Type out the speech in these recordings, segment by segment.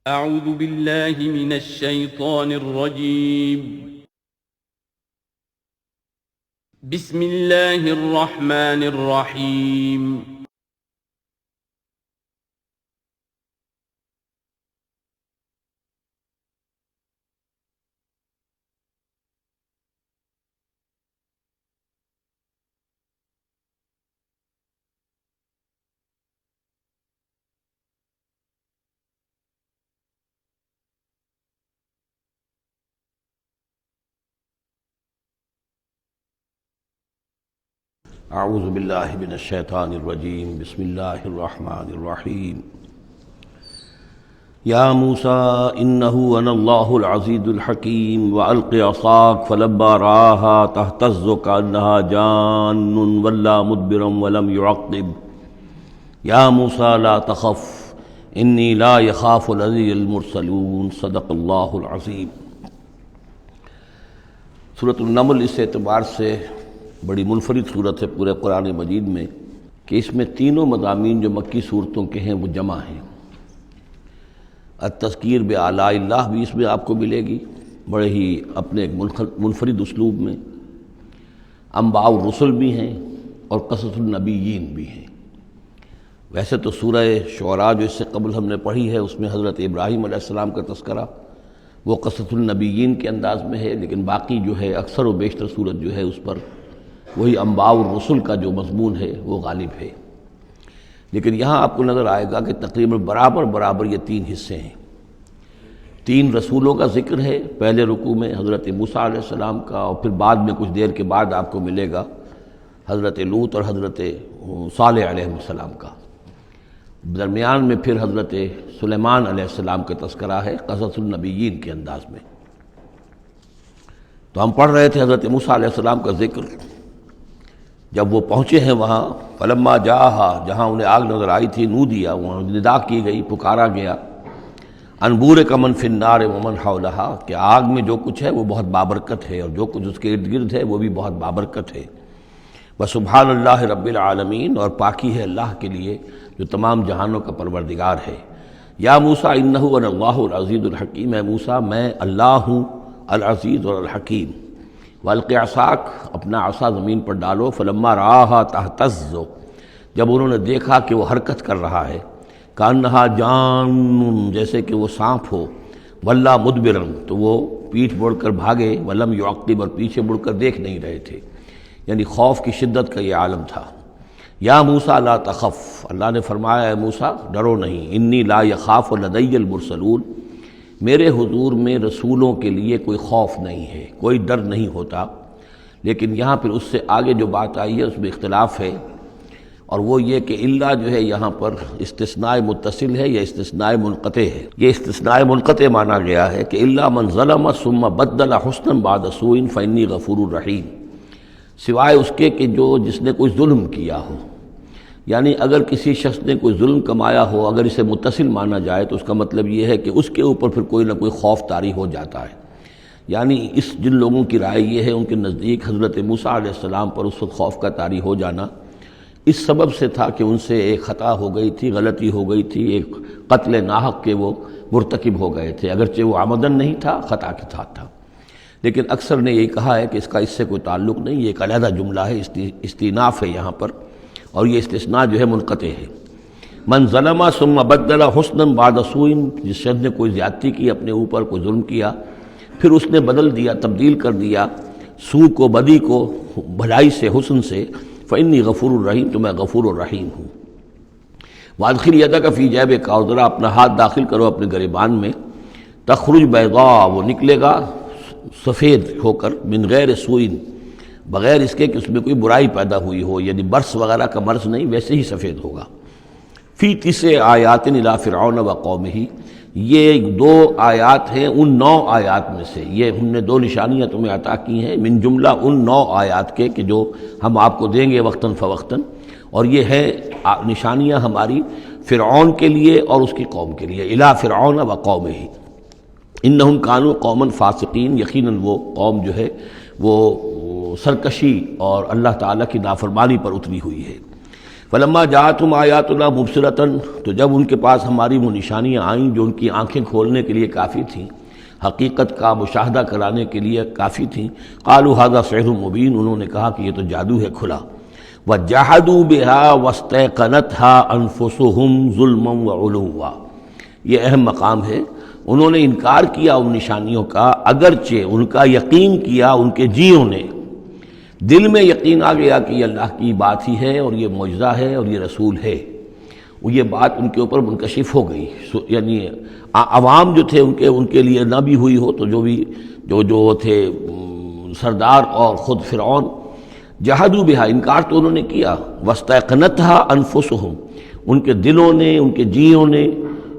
أعوذ بالله من الشيطان الرجيم. بسم الله الرحمن الرحيم. اعوذ باللہ من الشیطان الرجیم بسم اللہ الرحمن الرحیم یا موسیٰ انہ انا اللہ العزیز الحکیم والق عصاک فلما رآها تہتز کأنہا جان ولا مدبرا ولم يعقب یا موسیٰ لا تخف انی لا یخاف لدی المرسلون صدق اللہ العظیم۔ سورۃ النمل اس اعتبار سے بڑی منفرد صورت ہے پورے قرآن مجید میں کہ اس میں تینوں مضامین جو مکی صورتوں کے ہیں وہ جمع ہیں۔ التذکیر بآلاء اللہ بھی اس میں آپ کو ملے گی بڑے ہی اپنے ایک منفرد اسلوب میں، انباء الرسل بھی ہیں اور قصص النبیین بھی ہیں۔ ویسے تو سورہ شعراء جو اس سے قبل ہم نے پڑھی ہے اس میں حضرت ابراہیم علیہ السلام کا تذکرہ وہ قصص النبیین کے انداز میں ہے، لیکن باقی جو ہے اکثر و بیشتر صورت جو ہے اس پر وہی انباء الرسل کا جو مضمون ہے وہ غالب ہے۔ لیکن یہاں آپ کو نظر آئے گا کہ تقریباً برابر یہ تین حصے ہیں۔ تین رسولوں کا ذکر ہے، پہلے رکوع میں حضرت موسیٰ علیہ السلام کا، اور پھر بعد میں کچھ دیر کے بعد آپ کو ملے گا حضرت لوط اور حضرت صالح علیہ السلام کا۔ درمیان میں پھر حضرت سلیمان علیہ السلام کا تذکرہ ہے قصص النبیین کے انداز میں۔ تو ہم پڑھ رہے تھے حضرت موسیٰ علیہ السلام کا ذکر، جب وہ پہنچے ہیں وہاں فلما جاہا، جہاں انہیں آگ نظر آئی تھی، نودیا، وہاں ندا کی گئی، پکارا گیا، انبور کا من فی النار ومن حولہا، کہ آگ میں جو کچھ ہے وہ بہت بابرکت ہے اور جو کچھ اس کے ارد گرد ہے وہ بھی بہت بابرکت ہے۔ وسبحان اللہ رب العالمین، اور پاکی ہے اللہ کے لیے جو تمام جہانوں کا پروردگار ہے۔ یا موسیٰ انہ انا اللہ العزیز الحکیم، اے موسیٰ میں اللہ ہوں العزیز اور الحکیم۔ والق عصاک، اپنا عصا زمین پر ڈالو، فلما رآہا تہتز، جب انہوں نے دیکھا کہ وہ حرکت کر رہا ہے، کأنہا جان، جیسے کہ وہ سانپ ہو، ولا مدبرا، تو وہ پیٹھ موڑ کر بھاگے، ولم يعقب، اور پیچھے مڑ کر دیکھ نہیں رہے تھے، یعنی خوف کی شدت کا یہ عالم تھا۔ یا موسیٰ لا تخف، اللہ نے فرمایا اے موسیٰ ڈرو نہیں، انی لا یخاف لدی المرسلون، میرے حضور میں رسولوں کے لیے کوئی خوف نہیں ہے، کوئی ڈر نہیں ہوتا۔ لیکن یہاں پھر اس سے آگے جو بات آئی ہے اس میں اختلاف ہے، اور وہ یہ کہ اللہ جو ہے یہاں پر استثناء متصل ہے یا استثناء منقطع ہے۔ یہ استثناء منقطع مانا گیا ہے کہ الا من ظلم ثم بدل حسنا بعد سوء فانی غفور رحیم، سوائے اس کے کہ جس نے کوئی ظلم کیا ہو، یعنی اگر کسی شخص نے کوئی ظلم کمایا ہو، اگر اسے متصل مانا جائے تو اس کا مطلب یہ ہے کہ اس کے اوپر پھر کوئی نہ کوئی خوف طاری ہو جاتا ہے۔ یعنی جن لوگوں کی رائے یہ ہے، ان کے نزدیک حضرت موسیٰ علیہ السلام پر اس وقت خوف کا طاری ہو جانا اس سبب سے تھا کہ ان سے ایک خطا ہو گئی تھی، غلطی ہو گئی تھی، ایک قتل ناحق کے وہ مرتکب ہو گئے تھے، اگرچہ وہ عمدن نہیں تھا، خطا کے ساتھ تھا۔ لیکن اکثر نے یہی کہا ہے کہ اس کا اس سے کوئی تعلق نہیں، یہ ایک علیحدہ جملہ ہے، استئناف ہے یہاں پر، اور یہ استثناء جو ہے منقطع ہے۔ من ظلم ثم بدل حسنا بعد سوء، جس شخص نے کوئی زیادتی کی، اپنے اوپر کوئی ظلم کیا، پھر اس نے بدل دیا، تبدیل کر دیا سوء کو، بدی کو، بھلائی سے، حسن سے، فانی غفور الرحیم، تو میں غفور الرحیم ہوں۔ وادخل یدک فی جیبک، اور ذرا اپنا ہاتھ داخل کرو اپنے گریبان میں، تخرج بیضاء، وہ نکلے گا سفید ہو کر، من غیر سوء، بغیر اس کے کہ اس میں کوئی برائی پیدا ہوئی ہو، یعنی برس وغیرہ کا مرض نہیں، ویسے ہی سفید ہوگا۔ فی 9 آیات الی فرعون و قومہ، یہ 2 آیات ہیں ان 9 آیات میں سے، یہ ہم نے 2 نشانیاں تمہیں عطا کی ہیں من جملہ ان 9 آیات کے کہ جو ہم آپ کو دیں گے وقتاً فوقتاً، اور یہ ہے نشانیاں ہماری فرعون کے لیے اور اس کی قوم کے لیے، الی فرعون و قومہ انہم کانوا قوما فاسقین، یقیناً وہ قوم جو ہے وہ سرکشی اور اللہ تعالیٰ کی نافرمانی پر اتری ہوئی ہے۔ فلما جاءتهم آیاتنا مبصرۃ، تو جب ان کے پاس ہماری وہ نشانیاں آئیں جو ان کی آنکھیں کھولنے کے لیے کافی تھیں، حقیقت کا مشاہدہ کرانے کے لیے کافی تھیں، قالوا ھذا سحر مبین، انہوں نے کہا کہ یہ تو جادو ہے کھلا، وجحدوا بها واستيقنتها انفسهم ظلما وعلوا، یہ اہم مقام ہے، انہوں نے انکار کیا ان نشانیوں کا اگرچہ ان کا یقین کیا ان کے جیوں نے، دل میں یقین آ گیا کہ یہ اللہ کی بات ہی ہے اور یہ معجزہ ہے اور یہ رسول ہے، وہ یہ بات ان کے اوپر منکشف ہو گئی، یعنی عوام جو تھے ان کے لیے نہ بھی ہوئی ہو تو جو تھے سردار اور خود فرعون، جحدوا بہا، انکار تو انہوں نے کیا، واستيقنتها انفسهم، ان کے دلوں نے، ان کے جیوں نے،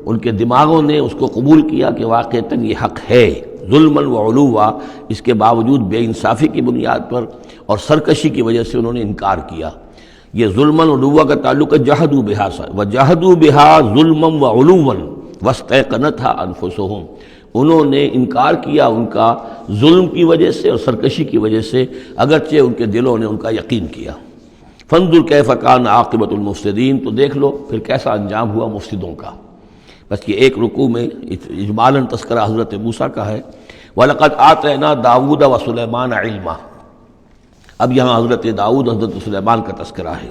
ان کے دماغوں نے اس کو قبول کیا کہ واقعتاً یہ حق ہے، ظلما وعلوا، اس کے باوجود بے انصافی کی بنیاد پر اور سرکشی کی وجہ سے انہوں نے انکار کیا۔ یہ ظلما وعلوا کا تعلق ہے جحدوا بہا سے، وجحدوا بہا ظلما وعلوا واستيقنتها انفسهم، انہوں نے انکار کیا ان کا ظلم کی وجہ سے اور سرکشی کی وجہ سے، اگرچہ ان کے دلوں نے ان کا یقین کیا۔ فانظر کیف کان عاقبۃ المفسدین، تو دیکھ لو پھر کیسا انجام ہوا مفسدوں کا۔ بس یہ ایک رکوع میں اجمالاً تذکرہ حضرت موسیٰ کا ہے، وَلَقَدْ آتَيْنَا دَاوُودَ وَسُلَيْمَانَ عِلْمًا، اب یہاں حضرت داؤد حضرت سلیمان کا تذکرہ ہے۔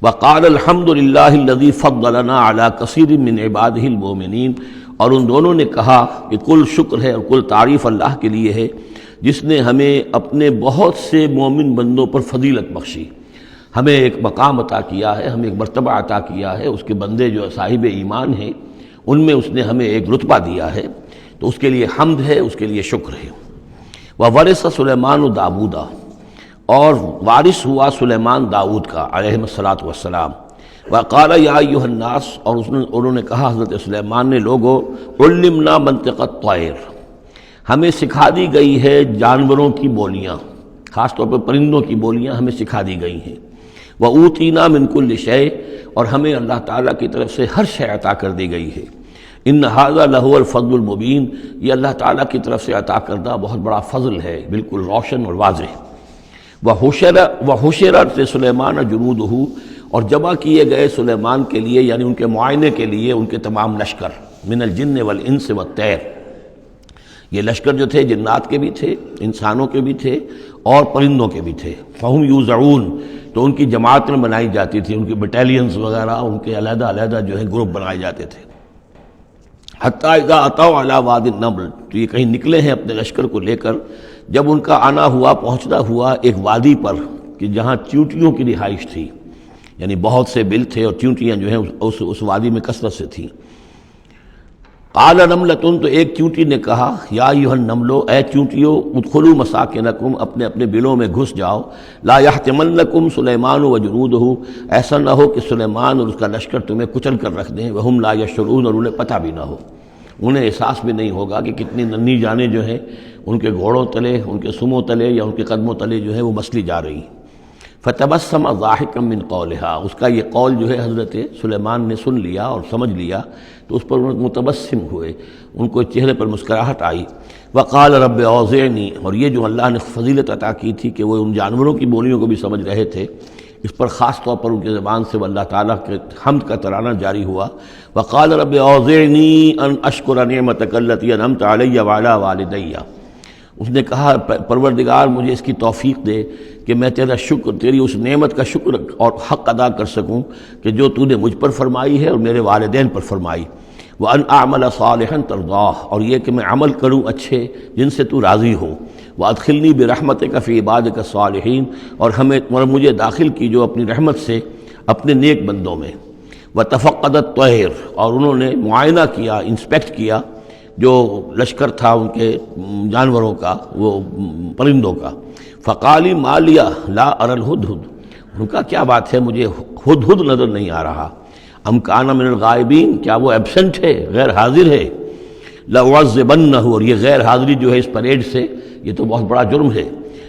وَقَالَ الْحَمْدُ لِلَّهِ الَّذِي فَضَّلَنَا عَلَى كَثِيرٍ مِّنْ عِبَادِهِ الْمُؤْمِنِينَ، اور ان دونوں نے کہا کہ کل شکر ہے اور کل تعریف اللہ کے لیے ہے جس نے ہمیں اپنے بہت سے مومن بندوں پر فضیلت بخشی، ہمیں ایک مقام عطا کیا ہے، ہمیں ایک مرتبہ عطا کیا ہے، اس کے بندے جو صاحب ایمان ہیں ان میں اس نے ہمیں ایک رتبہ دیا ہے، تو اس کے لیے حمد ہے، اس کے لیے شکر ہے۔ وَوَرِثَ سُلَيْمَانُ دَاوُودَ، اور وارث ہوا سلیمان داؤد کا علیہ الصلاۃ والسلام۔ وقال یا ایھا الناس، اور انہوں نے کہا حضرت سلیمان نے، لوگو علمنا منطق الطیر، ہمیں سکھا دی گئی ہے جانوروں کی بولیاں، خاص طور پر پرندوں کی بولیاں ہمیں سکھا دی گئی ہیں، وَأُوتِینَا مِن كُلِّ شَیْءٍ، اور ہمیں اللہ تعالیٰ کی طرف سے ہر شے عطا کر دی گئی ہے، ان ھذا لہو الفضل المبین، یہ اللہ تعالیٰ کی طرف سے عطا کردہ بہت بڑا فضل ہے، بالکل روشن اور واضح۔ وَحُشِرَتْ لِسُلَیْمَانَ جُنُودُهُ، اور جمع کیے گئے سلیمان کے لیے، یعنی ان کے معائنے کے لیے، ان کے تمام لشکر، من الجن والانس والطیر، یہ لشکر جو تھے جنات کے بھی تھے، انسانوں کے بھی تھے اور پرندوں کے بھی تھے، فہم یوزعون، تو ان کی جماعتیں بنائی جاتی تھی، ان کی بٹالینز وغیرہ، ان کے علیحدہ علیحدہ جو ہے گروپ بنائے جاتے تھے۔ حتیٰ اذا اتوا علی وادی النمل، تو یہ کہیں نکلے ہیں اپنے لشکر کو لے کر، جب ان کا آنا ہوا، پہنچنا ہوا ایک وادی پر کہ جہاں چیونٹیوں کی رہائش تھی، یعنی بہت سے بل تھے اور چیونٹیاں جو ہیں اس وادی میں کثرت سے تھیں۔ قال نملۃ، تو ایک چیونٹی نے کہا، یا ایھا النمل، اے چیونٹیوں، ادخلوا مساکنکم، اپنے اپنے بلوں میں گھس جاؤ، لا یحطمنکم سلیمان وجنودہ، ایسا نہ ہو کہ سلیمان اور اس کا لشکر تمہیں کچل کر رکھ دیں، وہم لا یشعرون، اور انہیں پتہ بھی نہ ہو، انہیں احساس بھی نہیں ہوگا کہ کتنی ننھی جانیں جو ہیں ان کے گھوڑوں تلے، ان کے سموں تلے یا ان کے قدموں تلے جو ہے وہ مسلی جا رہی۔ فتبسم ضاحکا من قولہا، اس کا یہ قول جو ہے حضرت سلیمان نے سن لیا اور سمجھ لیا تو اس پر متبسم ہوئے، ان کو چہرے پر مسکراہٹ آئی۔ وقال رب اوزعنی، اور یہ جو اللہ نے فضیلت عطا کی تھی کہ وہ ان جانوروں کی بولیوں کو بھی سمجھ رہے تھے، اس پر خاص طور پر ان کی زبان سے اللہ تعالیٰ کے حمد کا ترانہ جاری ہوا۔ وقال رب اوزعنی ان اشکر نعمتک التی انعمت علی وعلی والدی، اس نے کہا پروردگار مجھے اس کی توفیق دے کہ میں تیرا شکر، تیری اس نعمت کا شکر اور حق ادا کر سکوں کہ جو تو نے مجھ پر فرمائی ہے اور میرے والدین پر فرمائی۔ وَأَنْ أَعْمَلَ صَالِحًا تَرْضَاهُ، اور یہ کہ میں عمل کروں اچھے جن سے تو راضی ہو۔ وَأَدْخِلْنِي بِرَحْمَتِكَ فِي عِبَادِكَ الصَّالِحِينَ، اور مجھے داخل کی جو اپنی رحمت سے اپنے نیک بندوں میں۔ وَتَفَقَّدَ الطَّيْرَ، اور انہوں نے معائنہ کیا، انسپیکٹ کیا جو لشکر تھا ان کے جانوروں کا، وہ پرندوں کا۔ فقالی ما لیا لا اری الہدہد، ان کا کیا بات ہے مجھے ہدہد نظر نہیں آ رہا۔ ام کان من الغائبین، کیا وہ ایبسنٹ ہے، غیر حاضر ہے۔ لأعذبنہ، اور یہ غیر حاضری جو ہے اس پریڈ سے، یہ تو بہت بڑا جرم ہے۔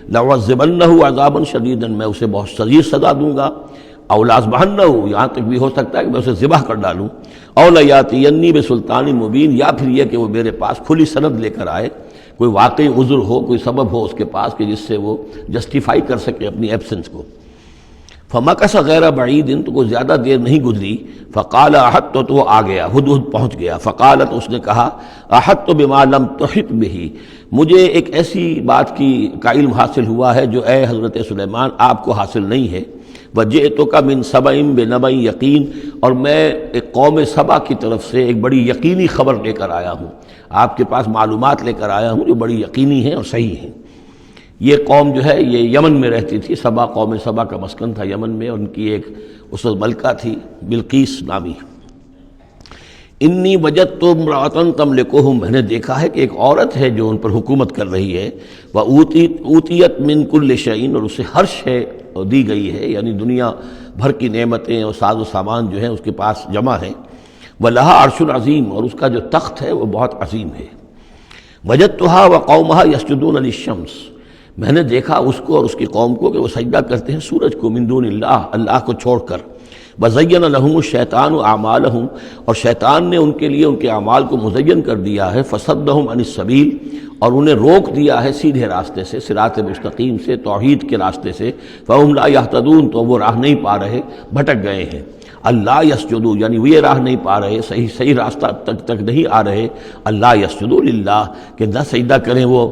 لأعذبنہ عذابا شدیدا، میں اسے بہت شدید سزا دوں گا۔ او لأذبحنہ، یہاں تک بھی ہو سکتا ہے کہ میں اسے ذبح کر ڈالوں۔ او لیاتینی بسلطان مبین، یا پھر یہ کہ وہ میرے پاس کھلی سند لے کر آئے، کوئی واقعی عذر ہو، کوئی سبب ہو اس کے پاس کہ جس سے وہ جسٹیفائی کر سکے اپنی ایبسنس کو۔ فمکث غیر بعید، تو کوئی زیادہ دیر نہیں گزری، فقال احط، تو وہ آ گیا، ہدہد پہنچ گیا، فقالت، اس نے کہا احط بما لم تحط به، مجھے ایک ایسی بات کا علم حاصل ہوا ہے جو اے حضرت سلیمان آپ کو حاصل نہیں ہے، وجئتک من سبأ بنبأ یقین، اور میں ایک قوم سبا کی طرف سے ایک بڑی یقینی خبر لے کر آیا ہوں، آپ کے پاس معلومات لے کر آیا ہوں جو بڑی یقینی ہیں اور صحیح ہیں۔ یہ قوم جو ہے یہ یمن میں رہتی تھی، سبا، قوم سبا کا مسکن تھا یمن میں، ان کی ایک اس وقت ملکہ تھی بلقیس نامی۔ انی وجدت امرأۃ تملکہم، میں نے دیکھا ہے کہ ایک عورت ہے جو ان پر حکومت کر رہی ہے، وأوتیت من کل شیء، اور اسے ہر شے دی گئی ہے، یعنی دنیا بھر کی نعمتیں اور ساز و سامان جو ہیں اس کے پاس جمع ہیں، وَلَهَا عَرْشٌ عَظِيمٌ، اور اس کا جو تخت ہے وہ بہت عظیم ہے۔ وجدتها وقومها يسجدون للشمس، میں نے دیکھا اس کو اور اس کی قوم کو کہ وہ سجدہ کرتے ہیں سورج کو، من دون اللہ، اللہ کو چھوڑ کر۔ وزین لهم الشیطان اعمالهم، اور شیطان نے ان کے لیے ان کے اعمال کو مزین کر دیا ہے، فصدهم عن السبیل، اور انہیں روک دیا ہے سیدھے راستے سے، صراط مستقیم سے، توحید کے راستے سے، فهم لا يهتدون، تو وہ راہ نہیں پا رہے، بھٹک گئے ہیں۔ اللہ یسجدو، یعنی وہ یہ راہ نہیں پا رہے، صحیح راستہ تک نہیں آ رہے، اللہ یسجدو للہ، کہ نہ سجدہ کریں وہ،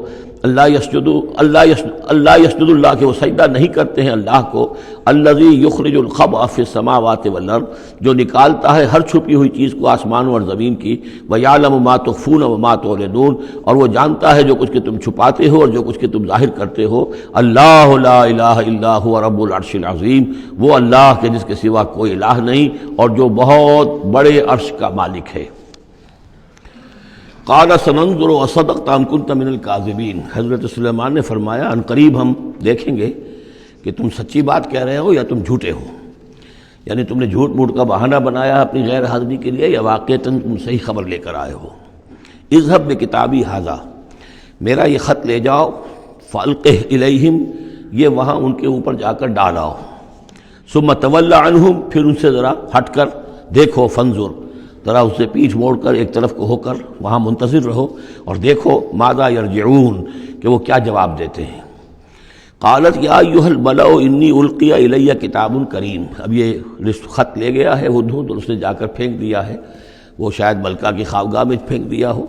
اللہ یسجدو اللہ کہ وہ سجدہ نہیں کرتے ہیں اللہ کو، الذی یخرج الخبء فی السماوات والارض، جو نکالتا ہے ہر چھپی ہوئی چیز کو آسمانوں اور زمین کی، ویعلم ما تخفون وما تعلنون، اور وہ جانتا ہے جو کچھ کہ تم چھپاتے ہو اور جو کچھ کہ تم ظاہر کرتے ہو۔ اللہ لا الہ الا هو رب العرش العظیم، وہ اللہ کے جس کے سوا کوئی الہ نہیں اور جو بہت بڑے عرش کا مالک ہے۔ قال سننظر اصدقت ام كنت من الكاذبین، حضرت سلیمان نے فرمایا ان قریب ہم دیکھیں گے کہ تم سچی بات کہہ رہے ہو یا تم جھوٹے ہو، یعنی تم نے جھوٹ موٹ کا بہانہ بنایا اپنی غیر حاضری کے لیے یا واقعتاً تم صحیح خبر لے کر آئے ہو۔ اذهب بکتابی ھذا، میرا یہ خط لے جاؤ، فالقہ الیہم، یہ وہاں ان کے اوپر جا کر ڈالاؤ، ثم تول عنہم، پھر ان سے ذرا ہٹ کر دیکھو، فانظر، ذرا اس سے پیٹھ موڑ کر ایک طرف کو ہو کر وہاں منتظر رہو اور دیکھو، ماذا یرجعون، کہ وہ کیا جواب دیتے ہیں۔ قالت یا ایھا الملأ انی القی الی کتاب کریم، اب یہ خط لے گیا ہے ہدہد اور اس نے جا کر پھینک دیا ہے، وہ شاید ملکہ کی خوابگاہ میں پھینک دیا ہو۔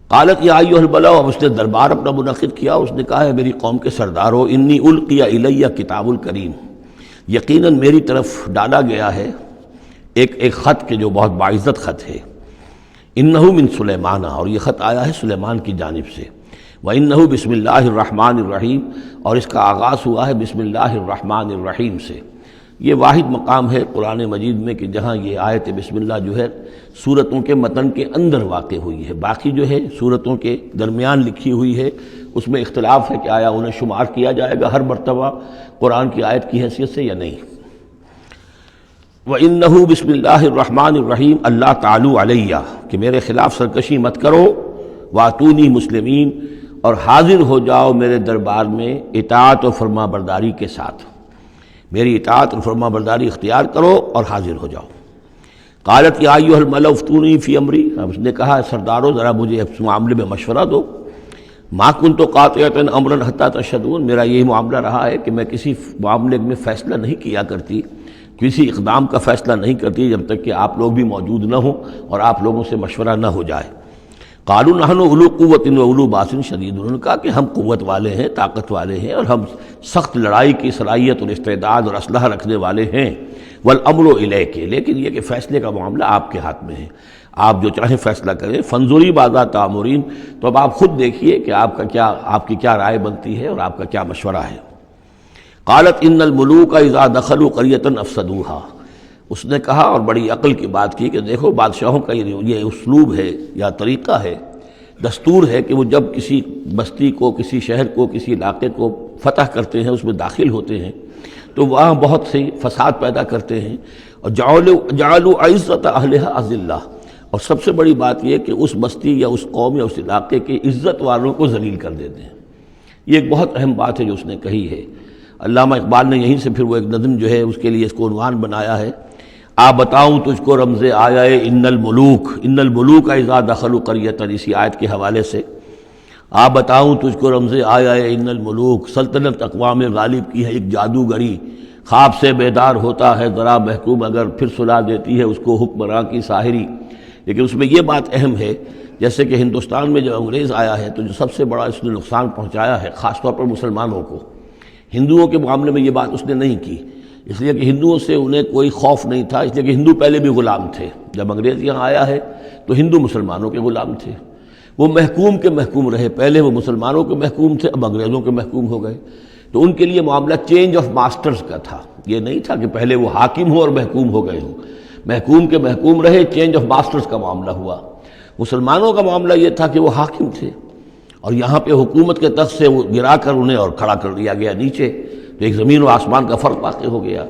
قالت یا ایھا الملأ، اب اس نے دربار اپنا منعقد کیا، اس نے کہا ہے میری قوم کے سردارو، انی القی الی کتاب الکریم، یقیناً میری طرف ڈالا گیا ہے ایک خط کے جو بہت باعزت خط ہے، انہو من سلیمان، اور یہ خط آیا ہے سلیمان کی جانب سے، وانہو بسم اللہ الرحمن الرحیم، اور اس کا آغاز ہوا ہے بسم اللہ الرحمن الرحیم سے۔ یہ واحد مقام ہے قرآن مجید میں کہ جہاں یہ آیت بسم اللہ جو ہے سورتوں کے متن کے اندر واقع ہوئی ہے، باقی جو ہے سورتوں کے درمیان لکھی ہوئی ہے، اس میں اختلاف ہے کہ آیا انہیں شمار کیا جائے گا ہر مرتبہ قرآن کی آیت کی حیثیت سے یا نہیں۔ وَإِنَّهُ بسم اللہ الرحمن الرحیم، اللہ تعالیٰ علیہ، کہ میرے خلاف سرکشی مت کرو، وَأْتُونِي مسلمین، اور حاضر ہو جاؤ میرے دربار میں اطاعت و فرما برداری کے ساتھ، میری اطاعت اور فرما برداری اختیار کرو اور حاضر ہو جاؤ۔ قالت یا ایھا الملأ افتونی فی امری، اب اس نے کہا سردارو ذرا مجھے اس معاملے میں مشورہ دو، ما کنت قاطعۃ امرا حتی تشہدون، میرا یہی معاملہ رہا ہے کہ میں کسی معاملے میں فیصلہ نہیں کیا کرتی، کسی اقدام کا فیصلہ نہیں کرتی جب تک کہ آپ لوگ بھی موجود نہ ہوں اور آپ لوگوں سے مشورہ نہ ہو جائے۔ قالوا نحن اولو قوت و اولو باس شدید، انہوں نے کہا کہ ہم قوت والے ہیں، طاقت والے ہیں، اور ہم سخت لڑائی کی صلاحیت اور استعداد اور اسلحہ رکھنے والے ہیں، والامر الیک، لیکن یہ کہ فیصلے کا معاملہ آپ کے ہاتھ میں ہے، آپ جو چاہیں فیصلہ کریں، فانظری ماذا تأمرین، تو اب آپ خود دیکھیے کہ آپ کی کیا رائے بنتی ہے اور آپ کا کیا مشورہ ہے۔ قالت ان الملوک اذا دخلوا قریۃ افسدوها، اس نے کہا اور بڑی عقل کی بات کی کہ دیکھو بادشاہوں کا یہ اسلوب ہے یا طریقہ ہے، دستور ہے کہ وہ جب کسی بستی کو، کسی شہر کو، کسی علاقے کو فتح کرتے ہیں، اس میں داخل ہوتے ہیں تو وہاں بہت سے فساد پیدا کرتے ہیں، اور جعلوا عزت اہلها اذلہ، اور سب سے بڑی بات یہ کہ اس بستی یا اس قوم یا اس علاقے کے عزت والوں کو ذلیل کر دیتے ہیں۔ یہ ایک بہت اہم بات ہے جو اس نے کہی ہے۔ علامہ اقبال نے یہیں سے پھر وہ ایک نظم جو ہے اس کے لیے اس کو عنوان بنایا ہے، آ بتاؤں تجھ کو رمز آیا ان الملوک اذا دخلوا قریۃ، اسی آیت کے حوالے سے آ بتاؤں تجھ کو رمز آیا ان الملوک، سلطنت اقوام غالب کی ہے ایک جادوگری، خواب سے بیدار ہوتا ہے ذرا محکوم اگر، پھر سلا دیتی ہے اس کو حکمراں کی ساحری۔ لیکن اس میں یہ بات اہم ہے، جیسے کہ ہندوستان میں جب انگریز آیا ہے تو جو سب سے بڑا اس نے نقصان پہنچایا ہے خاص طور پر مسلمانوں کو، ہندوؤں کے معاملے میں یہ بات اس نے نہیں کی، اس لیے کہ ہندوؤں سے انہیں کوئی خوف نہیں تھا، اس لیے کہ ہندو پہلے بھی غلام تھے۔ جب انگریز یہاں آیا ہے تو ہندو مسلمانوں کے غلام تھے، وہ محکوم کے محکوم رہے، پہلے وہ مسلمانوں کے محکوم تھے، اب انگریزوں کے محکوم ہو گئے۔ تو ان کے لیے معاملہ چینج آف ماسٹرز کا تھا، یہ نہیں تھا کہ پہلے وہ حاکم ہو اور محکوم ہو گئے ہوں، محکوم کے محکوم رہے، چینج آف ماسٹرز کا معاملہ ہوا۔ مسلمانوں کا معاملہ یہ تھا کہ وہ حاکم تھے اور یہاں پہ حکومت کے تخت سے وہ گرا کر انہیں اور کھڑا کر دیا گیا نیچے، تو ایک زمین و آسمان کا فرق واقع ہو گیا۔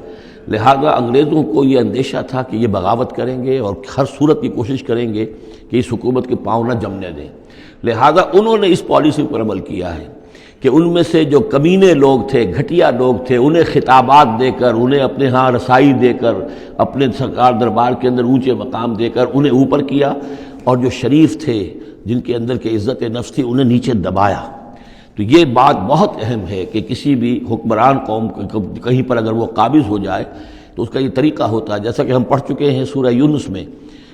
لہذا انگریزوں کو یہ اندیشہ تھا کہ یہ بغاوت کریں گے اور ہر صورت کی کوشش کریں گے کہ اس حکومت کے پاؤں نہ جمنے دیں، لہذا انہوں نے اس پالیسی پر عمل کیا ہے کہ ان میں سے جو کمینے لوگ تھے، گھٹیا لوگ تھے، انہیں خطابات دے کر، انہیں اپنے ہاں رسائی دے کر، اپنے سرکار دربار کے اندر اونچے مقام دے کر انہیں اوپر کیا، اور جو شریف تھے جن کے اندر کے عزت نفس تھی انہیں نیچے دبایا۔ تو یہ بات بہت اہم ہے کہ کسی بھی حکمران قوم کہیں پر اگر وہ قابض ہو جائے تو اس کا یہ طریقہ ہوتا ہے، جیسا کہ ہم پڑھ چکے ہیں سورہ یونس میں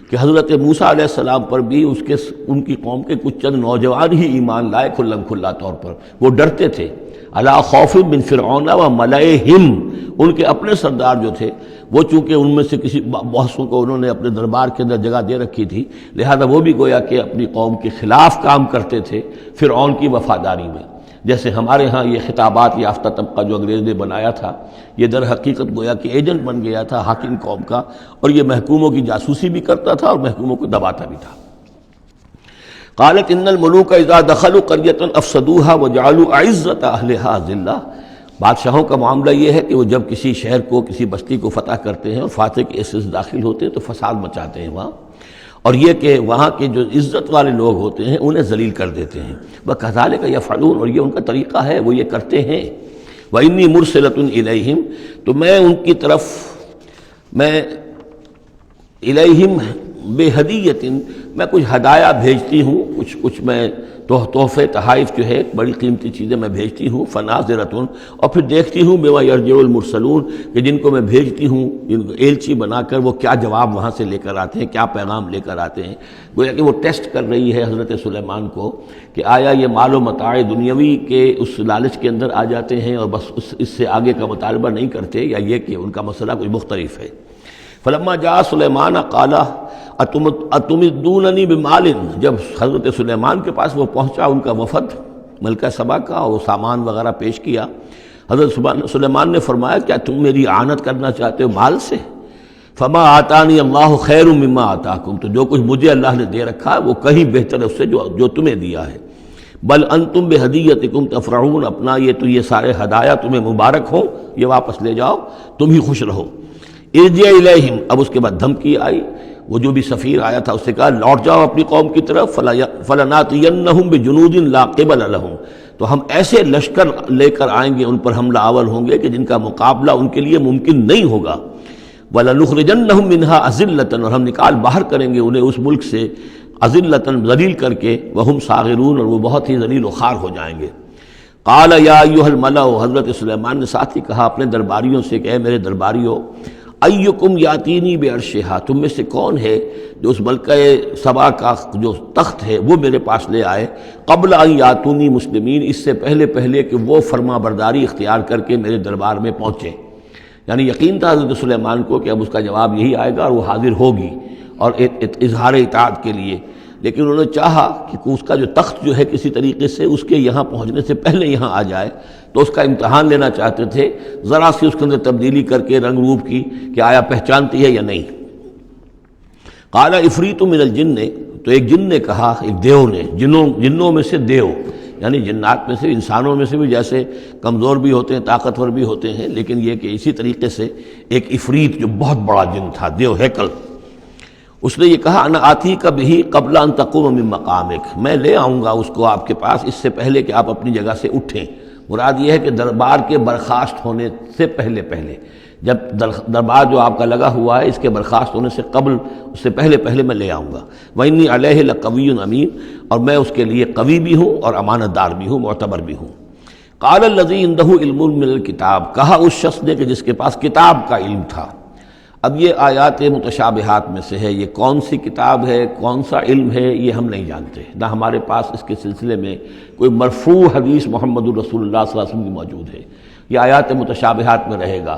کہ حضرت موسیٰ علیہ السلام پر بھی ان کی قوم کے کچھ چند نوجوان ہی ایمان لائے کھلا طور پر، وہ ڈرتے تھے۔ الا خوف من فرعون و ملئہم، ان کے اپنے سردار جو تھے وہ چونکہ ان میں سے کسی بحثوں کو انہوں نے اپنے دربار کے اندر جگہ دے رکھی تھی، لہذا وہ بھی گویا کہ اپنی قوم کے خلاف کام کرتے تھے فرعون کی وفاداری میں۔ جیسے ہمارے ہاں یہ خطابات یافتہ طبقہ جو انگریز نے بنایا تھا، یہ در حقیقت گویا کہ ایجنٹ بن گیا تھا حاکم قوم کا، اور یہ محکوموں کی جاسوسی بھی کرتا تھا اور محکوموں کو دباتا بھی تھا۔ قالت ان الملوک اذا دخلوا قرية افسدوها وجعلوا اعزة اهلها ذلہ، بادشاہوں کا معاملہ یہ ہے کہ وہ جب کسی شہر کو، کسی بستی کو فتح کرتے ہیں اور فاتح کے حصے سے داخل ہوتے ہیں تو فساد مچاتے ہیں وہاں، اور یہ کہ وہاں کے جو عزت والے لوگ ہوتے ہیں انہیں ذلیل کر دیتے ہیں۔ وَكَذَلِكَ يَفْعَلُونَ، اور یہ ان کا طریقہ ہے، وہ یہ کرتے ہیں۔ وَإِنِّي مُرْسِلَةٌ إِلَيْهِمْ، تو میں ان کی طرف، میں إِلَيْهِمْ بِهَدِيَّةٍ، میں کچھ ہدایہ بھیجتی ہوں، کچھ میں تحفے تحائف جو ہے بڑی قیمتی چیزیں میں بھیجتی ہوں۔ فَنَاظِرَةٌ، اور پھر دیکھتی ہوں بِمَا يَرْجِعُ الْمُرْسَلُونَ، کہ جن کو میں بھیجتی ہوں، جن کو ایلچی بنا کر وہ کیا جواب وہاں سے لے کر آتے ہیں، کیا پیغام لے کر آتے ہیں۔ گویا کہ وہ ٹیسٹ کر رہی ہے حضرت سلیمان کو کہ آیا یہ مال و متاع دنیاوی کے اس لالچ کے اندر آ جاتے ہیں اور بس اس سے آگے کا مطالبہ نہیں کرتے، یا یہ کہ ان کا مسئلہ کوئی مختلف ہے۔ فلما جاء سلیمان قال اتمدوننی بمال، جب حضرت سلیمان کے پاس وہ پہنچا ان کا وفد ملکہ سبا کا، اور وہ سامان وغیرہ پیش کیا، حضرت سلیمان نے فرمایا کیا تم میری اعانت کرنا چاہتے ہو مال سے؟ فما آتانی اللہ خیر مما آتاکم، تو جو کچھ مجھے اللہ نے دے رکھا ہے وہ کہیں بہتر ہے اس سے جو تمہیں دیا ہے۔ بل انتم بہدیتکم تفرحون، اپنا یہ سارے ہدایہ تمہیں مبارک ہو، یہ واپس لے جاؤ، تم ہی خوش رہو۔ ارجع الیہم، اب اس کے بعد دھمکی آئی، وہ جو بھی سفیر آیا تھا اس سے کہا لوٹ جاؤ اپنی قوم کی طرف، فلناتینہم بجنود لا قبل لہم، تو ہم ایسے لشکر لے کر آئیں گے، ان پر حملہ آور ہوں گے کہ جن کا مقابلہ ان کے لیے ممکن نہیں ہوگا۔ وَلَنُخْرِجَنَّهُم مِّنْهَا أَذِلَّةً، اور ہم نکال باہر کریں گے انہیں اس ملک سے أَذِلَّةً، ذلیل کر کے، وَهُمْ صَاغِرُونَ، اور وہ بہت ہی ذلیل و خوار ہو جائیں گے۔ قال یا ایھا الملأ، حضرت سلیمان نے ساتھ ہی کہا اپنے درباریوں سے کہ اے میرے درباریوں، ایکم یاتینی بعرشھا، تم میں سے کون ہے جو اس ملکہ سبا کا جو تخت ہے وہ میرے پاس لے آئے، قبل ان یاتونی مسلمین، اس سے پہلے کہ وہ فرما برداری اختیار کر کے میرے دربار میں پہنچے۔ یعنی یقین تھا حضرت سلیمان کو کہ اب اس کا جواب یہی آئے گا اور وہ حاضر ہوگی اور اظہار اطاعت کے لیے، لیکن انہوں نے چاہا کہ اس کا جو تخت جو ہے کسی طریقے سے اس کے یہاں پہنچنے سے پہلے یہاں آ جائے، تو اس کا امتحان لینا چاہتے تھے، ذرا سی اس کے اندر تبدیلی کر کے رنگ روپ کی کہ آیا پہچانتی ہے یا نہیں۔ قال عفریت من الجن، تو ایک جن نے کہا، ایک دیو نے، جنوں میں سے دیو، یعنی جنات میں سے، انسانوں میں سے بھی جیسے کمزور بھی ہوتے ہیں، طاقتور بھی ہوتے ہیں، لیکن یہ کہ اسی طریقے سے ایک عفریت جو بہت بڑا جن تھا، دیو ہیکل، اس نے یہ کہا انا آتی کا بھی قبل ان تقوم من مقامک، میں لے آؤں گا اس کو آپ کے پاس اس سے پہلے کہ آپ اپنی جگہ سے اٹھیں۔ مراد یہ ہے کہ دربار کے برخاست ہونے سے پہلے جب دربار جو آپ کا لگا ہوا ہے اس کے برخاست ہونے سے قبل، اس سے پہلے میں لے آؤں گا۔ وَإِنِّي عَلَيْهِ لَقَوِيٌّ أَمِينٌ، اور میں اس کے لیے قوی بھی ہوں اور امانت دار بھی ہوں، معتبر بھی ہوں۔ قال الذی عندہ علم من الکتاب، کہا اس شخص نے کہ جس کے پاس کتاب کا علم تھا۔ اب یہ آیات متشابہات میں سے ہے، یہ کون سی کتاب ہے، کون سا علم ہے، یہ ہم نہیں جانتے، نہ ہمارے پاس اس کے سلسلے میں کوئی مرفوع حدیث محمد الرسول اللہ صلی اللہ علیہ وسلم کی موجود ہے۔ یہ آیات متشابہات میں رہے گا۔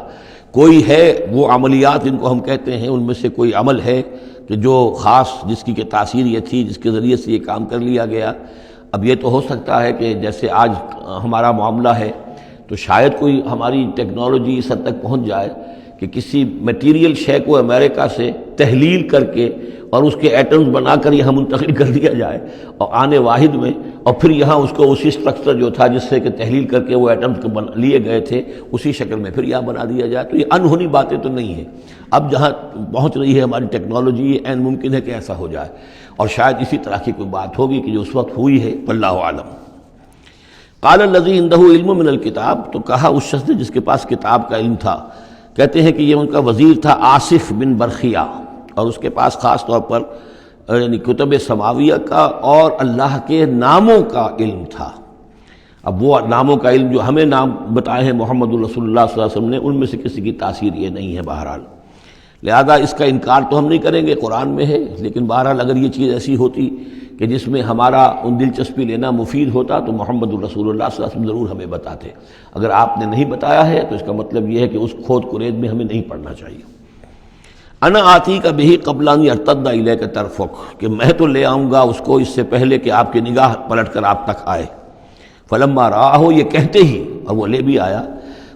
کوئی ہے وہ عملیات جن کو ہم کہتے ہیں، ان میں سے کوئی عمل ہے کہ جو خاص جس کی کہ تاثیر یہ تھی، جس کے ذریعے سے یہ کام کر لیا گیا۔ اب یہ تو ہو سکتا ہے کہ جیسے آج ہمارا معاملہ ہے تو شاید کوئی ہماری ٹیکنالوجی اس حد تک پہنچ جائے کہ کسی میٹیریل شے کو امریکہ سے تحلیل کر کے اور اس کے ایٹمز بنا کر یہاں منتقل کر دیا جائے اور آنے واحد میں، اور پھر یہاں اس کو اسی سٹرکچر جو تھا جس سے کہ تحلیل کر کے وہ ایٹمز کو لیے گئے تھے اسی شکل میں پھر یہاں بنا دیا جائے۔ تو یہ انہونی باتیں تو نہیں ہیں۔ اب جہاں پہنچ رہی ہے ہماری ٹیکنالوجی، یہ عین ممکن ہے کہ ایسا ہو جائے، اور شاید اسی طرح کی کوئی بات ہوگی کہ جو اس وقت ہوئی ہے، واللہ اعلم۔ قال الذی عندہ علم من الکتاب، تو کہا اس شخص نے جس کے پاس کتاب کا علم تھا، کہتے ہیں کہ یہ ان کا وزیر تھا آصف بن برخیہ، اور اس کے پاس خاص طور پر یعنی کتب سماویہ کا اور اللہ کے ناموں کا علم تھا۔ اب وہ ناموں کا علم جو ہمیں نام بتائے ہیں محمد الرسول اللہ صلی اللہ علیہ وسلم نے، ان میں سے کسی کی تاثیر یہ نہیں ہے بہرحال، لہذا اس کا انکار تو ہم نہیں کریں گے، قرآن میں ہے، لیکن بہرحال اگر یہ چیز ایسی ہوتی کہ جس میں ہمارا ان دلچسپی لینا مفید ہوتا تو محمد الرسول اللہ صلی اللہ علیہ وسلم ضرور ہمیں بتاتے۔ اگر آپ نے نہیں بتایا ہے تو اس کا مطلب یہ ہے کہ اس کھود کرید میں ہمیں نہیں پڑھنا چاہیے۔ انا آتی کا بہی قبل ان یرتد الیک طرفک، کہ میں تو لے آؤں گا اس کو اس سے پہلے کہ آپ کی نگاہ پلٹ کر آپ تک آئے۔ فلما رآہ، یہ کہتے ہی اور وہ لے بھی آیا،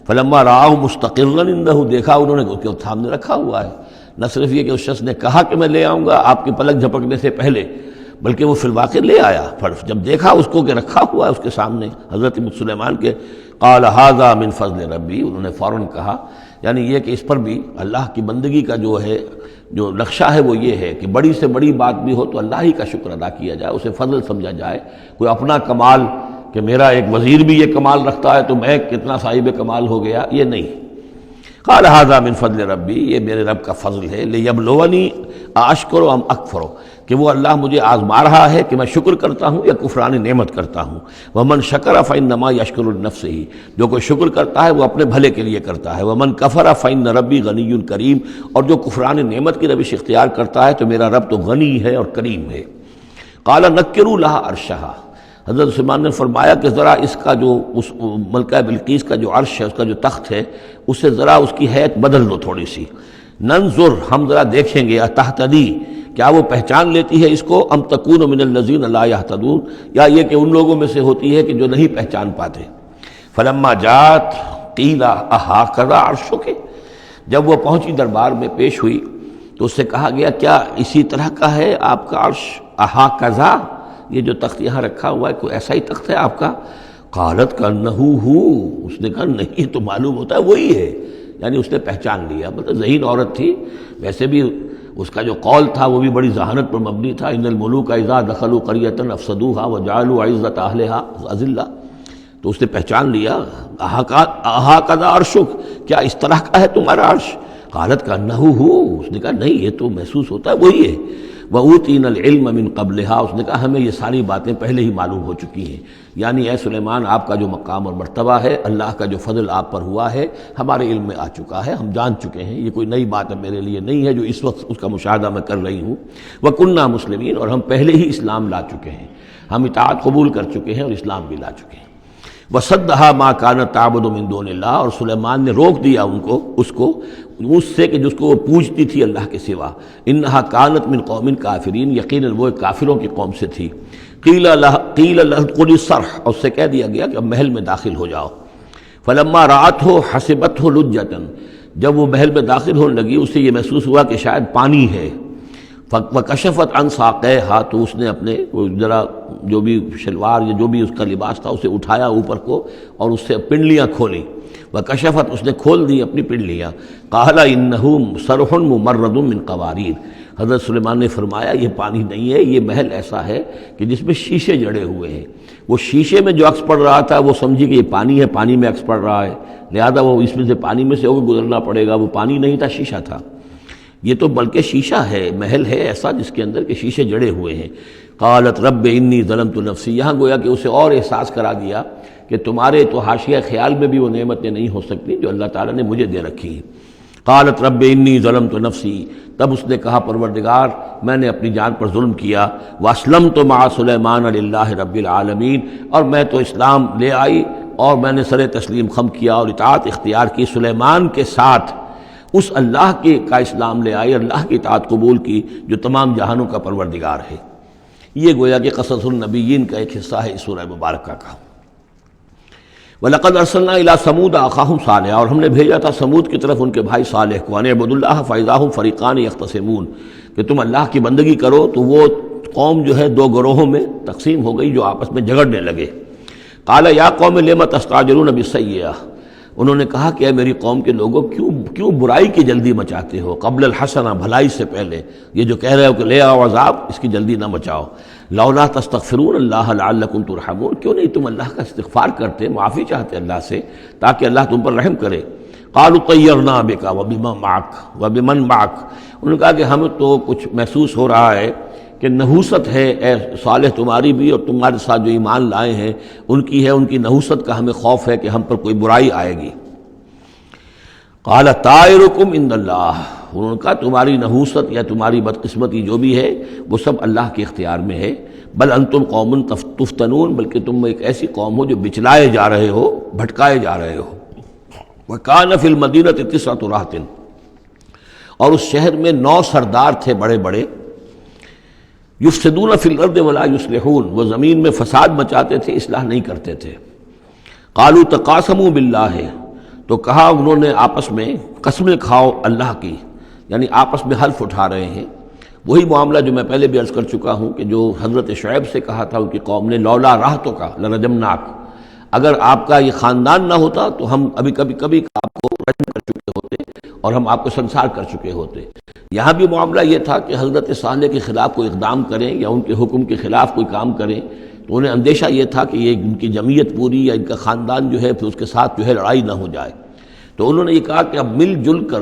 فلما رآہ مستقرا عندہ، دیکھا انہوں نے کہ وہ سامنے رکھا ہوا ہے۔ نہ صرف یہ کہ اس شخص نے کہا کہ میں لے آؤں گا آپ کے پلک جھپکنے سے پہلے، بلکہ وہ فی الواقع لے آیا۔ پھر جب دیکھا اس کو کہ رکھا ہوا ہے اس کے سامنے حضرت سلیمان کے، قال ھذا من فضل ربی، انہوں نے فوراً کہا، یعنی یہ کہ اس پر بھی اللہ کی بندگی کا جو ہے جو نقشہ ہے وہ یہ ہے کہ بڑی سے بڑی بات بھی ہو تو اللہ ہی کا شکر ادا کیا جائے، اسے فضل سمجھا جائے۔ کوئی اپنا کمال کہ میرا ایک وزیر بھی یہ کمال رکھتا ہے تو میں کتنا صاحب کمال ہو گیا، یہ نہیں۔ قال ھذا من فضل ربی، یہ میرے رب کا فضل ہے، لیبلونی اشکر ام اکفر، کہ وہ اللہ مجھے آزما رہا ہے کہ میں شکر کرتا ہوں یا کفران نعمت کرتا ہوں۔ ومن شکر فانما یشکر لنفسہ، جو کوئی شکر کرتا ہے وہ اپنے بھلے کے لیے کرتا ہے۔ ومن کفر فان ربی غنی کریم، اور جو کفران نعمت کی روش اختیار کرتا ہے تو میرا رب تو غنی ہے اور کریم ہے۔ قال نکروا لها عرشھا، حضرت سلیمان نے فرمایا کہ ذرا اس کا جو اس ملکہ بلقیس کا جو عرش ہے، اس کا جو تخت ہے، اسے ذرا اس کی حیت بدل دو تھوڑی سی۔ ننظر، ہم ذرا دیکھیں گے، اتہتدی، کیا وہ پہچان لیتی ہے اس کو، ام تکون من الذین لا یہتدون، یا یہ کہ ان لوگوں میں سے ہوتی ہے کہ جو نہیں پہچان پاتے۔ فلما جات قیل اہٰکذا عرشک، جب وہ پہنچی دربار میں پیش ہوئی تو اس سے کہا گیا کیا اسی طرح کا ہے آپ کا عرش، اہٰکذا، یہ جو تخت یہاں رکھا ہوا ہے کوئی ایسا ہی تخت ہے آپ کا؟ قالت کانہ ہو، اس نے کہا نہیں، تو معلوم ہوتا ہے وہی ہے، یعنی اس نے پہچان لیا، مطلب ذہین عورت تھی۔ ویسے بھی اس کا جو قول تھا وہ بھی بڑی ذہانت پر مبنی تھا، ان الملوک اذا دخلوا قریۃ افسدوها وجعلوا عزت اہلها اذلہ، تو اس نے پہچان لیا۔ اہٰکذا عرشک، کیا اس طرح کا ہے تمہارا عرش؟ قالت کانہ ہو، اس نے کہا نہیں، یہ تو محسوس ہوتا ہے وہی ہے۔ وَأُوتِينَا الْعِلْمَ مِنْ قَبْلِهَا، اس نے کہا ہمیں یہ ساری باتیں پہلے ہی معلوم ہو چکی ہیں، یعنی اے سلیمان آپ کا جو مقام اور مرتبہ ہے، اللہ کا جو فضل آپ پر ہوا ہے ہمارے علم میں آ چکا ہے، ہم جان چکے ہیں، یہ کوئی نئی بات میرے لیے نہیں ہے جو اس وقت اس کا مشاہدہ میں کر رہی ہوں۔ وَكُنَّا مُسْلِمِينَ، اور ہم پہلے ہی اسلام لا چکے ہیں، ہم اطاعت قبول کر چکے ہیں اور اسلام بھی لا چکے ہیں۔ وَصَدَّهَا مَا كَانَتْ تَعْبُدُ مِن دُونِ اللَّهِ، اور سلیمان نے روک دیا اس کو اس سے کہ جس کو وہ پوجتی تھی اللہ کے سوا۔ انها كانت من قوم کافرین، یقیناً وہ کافروں کی قوم سے تھی۔ قیل لها ادخلی الصرح، اور اس سے کہہ دیا گیا کہ اب محل میں داخل ہو جاؤ۔ فلما رأته حسبته لجة، جب وہ محل میں داخل ہونے لگی اسے یہ محسوس ہوا کہ شاید پانی ہے۔ وکشفت عن ساقیہا، تو اس نے اپنے ذرا جو بھی شلوار یا جو بھی اس کا لباس تھا اسے اٹھایا اوپر کو اور اس سے پنڈلیاں کھولیں۔ وکشفت، اس نے کھول دی اپنی پنڈلیاں۔ قال انہ صرح ممرد من قواریر، حضرت سلیمان نے فرمایا یہ پانی نہیں ہے، یہ محل ایسا ہے کہ جس میں شیشے جڑے ہوئے ہیں۔ وہ شیشے میں جو عکس پڑ رہا تھا وہ سمجھی کہ یہ پانی ہے، پانی میں عکس پڑ رہا ہے، لہذا وہ اس میں سے پانی میں سے ہو کے گزرنا پڑے گا، وہ پانی نہیں تھا، شیشہ تھا۔ یہ تو بلکہ شیشہ ہے، محل ہے ایسا جس کے اندر کہ شیشے جڑے ہوئے ہیں۔ قالت رب انی ظلمت نفسی، یہاں گویا کہ اسے اور احساس کرا دیا کہ تمہارے تو حاشیہ خیال میں بھی وہ نعمتیں نہیں ہو سکتی جو اللہ تعالیٰ نے مجھے دے رکھی ہیں۔ قالت رب انی ظلمت نفسی، تب اس نے کہا پروردگار میں نے اپنی جان پر ظلم کیا، واسلمت مع سلیمان للہ رب العالمین، اور میں تو اسلام لے آئی اور میں نے سر تسلیم خم کیا اور اطاعت اختیار کی سلیمان کے ساتھ، اس اللہ کا اسلام لے آئی، اللہ کی اطاعت قبول کی جو تمام جہانوں کا پروردگار ہے۔ یہ گویا کہ قصص النبیین کا ایک حصہ ہے اس سورہ مبارکہ کا۔ وَلَقَدْ أَرْسَلْنَا إِلَىٰ ثَمُودَ أَخَاهُمْ صَالِحًا، اور ہم نے بھیجا تھا سمود کی طرف ان کے بھائی صالح کو، أَنِ اعْبُدُوا اللَّهَ فَإِذَا هُمْ فَرِيقَانِ يَخْتَصِمُونَ، کہ تم اللہ کی بندگی کرو تو وہ قوم جو ہے دو گروہوں میں تقسیم ہو گئی جو آپس میں جھگڑنے لگے۔ قَالَ يَا قَوْمِ لِمَ تَسْتَعْجِلُونَ بِالسَّيِّئَةِ، انہوں نے کہا کہ اے میری قوم کے لوگوں کیوں برائی کی جلدی مچاتے ہو، قبل الحسنہ بھلائی سے پہلے، یہ جو کہہ رہے ہو کہ لے آؤ عذاب، اس کی جلدی نہ مچاؤ۔ لولا تستغفرون اللہ لعلکم ترحمون، کیوں نہیں تم اللہ کا استغفار کرتے، معافی چاہتے اللہ سے تاکہ اللہ تم پر رحم کرے۔ قالوا طیرنا بک وبمن معک، انہوں نے کہا کہ ہمیں تو کچھ محسوس ہو رہا ہے کہ نحوست ہے اے صالح تمہاری بھی، اور تمہارے ساتھ جو ایمان لائے ہیں ان کی ہے، ان کی نحوست کا ہمیں خوف ہے کہ ہم پر کوئی برائی آئے گی۔ قال طائرکم عند اللہ، انہوں نے کہا تمہاری نحوست یا تمہاری بدقسمتی جو بھی ہے وہ سب اللہ کے اختیار میں ہے، بل انتم قوم تفتنون، بلکہ تم ایک ایسی قوم ہو جو بچلائے جا رہے ہو، بھٹکائے جا رہے ہو۔ وکان فی المدینۃ تسعۃ رہط، اور اس شہر میں 9 سردار تھے بڑے بڑے، یفسدون فی الارض ولا یصلحون، وہ زمین میں فساد مچاتے تھے، اصلاح نہیں کرتے تھے۔ قالوا تقاسموا باللہ، تو کہا انہوں نے آپس میں قسمیں کھاؤ اللہ کی، یعنی آپس میں حلف اٹھا رہے ہیں۔ وہی معاملہ جو میں پہلے بھی عرض کر چکا ہوں کہ جو حضرت شعیب سے کہا تھا ان کی قوم نے، لولا رہتک لرجمناک، اگر آپ کا یہ خاندان نہ ہوتا تو ہم ابھی کبھی آپ کو رجم کر چکے ہوتے اور ہم آپ کو سنسار کر چکے ہوتے۔ یہاں بھی معاملہ یہ تھا کہ حضرت صالح کے خلاف کوئی اقدام کریں یا ان کے حکم کے خلاف کوئی کام کریں تو انہیں اندیشہ یہ تھا کہ یہ ان کی جمعیت پوری یا ان کا خاندان جو ہے پھر اس کے ساتھ جو ہے لڑائی نہ ہو جائے۔ تو انہوں نے یہ کہا کہ اب مل جل کر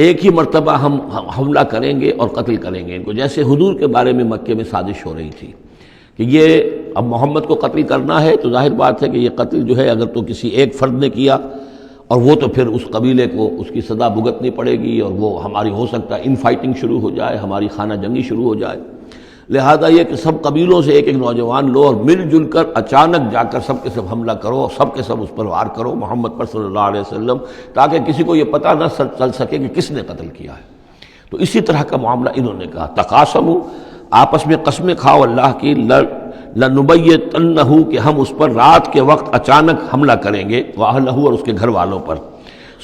ایک ہی مرتبہ ہم حملہ کریں گے اور قتل کریں گے ان کو، جیسے حضور کے بارے میں مکے میں سازش ہو رہی تھی کہ یہ اب محمد کو قتل کرنا ہے، تو ظاہر بات ہے کہ یہ قتل جو ہے اگر تو کسی ایک فرد نے کیا اور وہ تو پھر اس قبیلے کو اس کی سزا بھگتنی پڑے گی، اور وہ ہماری ہو سکتا ہے ان فائٹنگ شروع ہو جائے، ہماری خانہ جنگی شروع ہو جائے۔ لہذا یہ کہ سب قبیلوں سے ایک ایک نوجوان لو اور مل جل کر اچانک جا کر سب کے سب حملہ کرو اور سب کے سب اس پر وار کرو محمد پر صلی اللہ علیہ وسلم، تاکہ کسی کو یہ پتہ نہ چل سکے کہ کس نے قتل کیا ہے۔ تو اسی طرح کا معاملہ انہوں نے کہا، تقاسموا، آپس میں قسمیں کھاؤ اللہ کی، لنبیتنہ، کہ ہم اس پر رات کے وقت اچانک حملہ کریں گے، واہلہ، اور اس کے گھر والوں پر،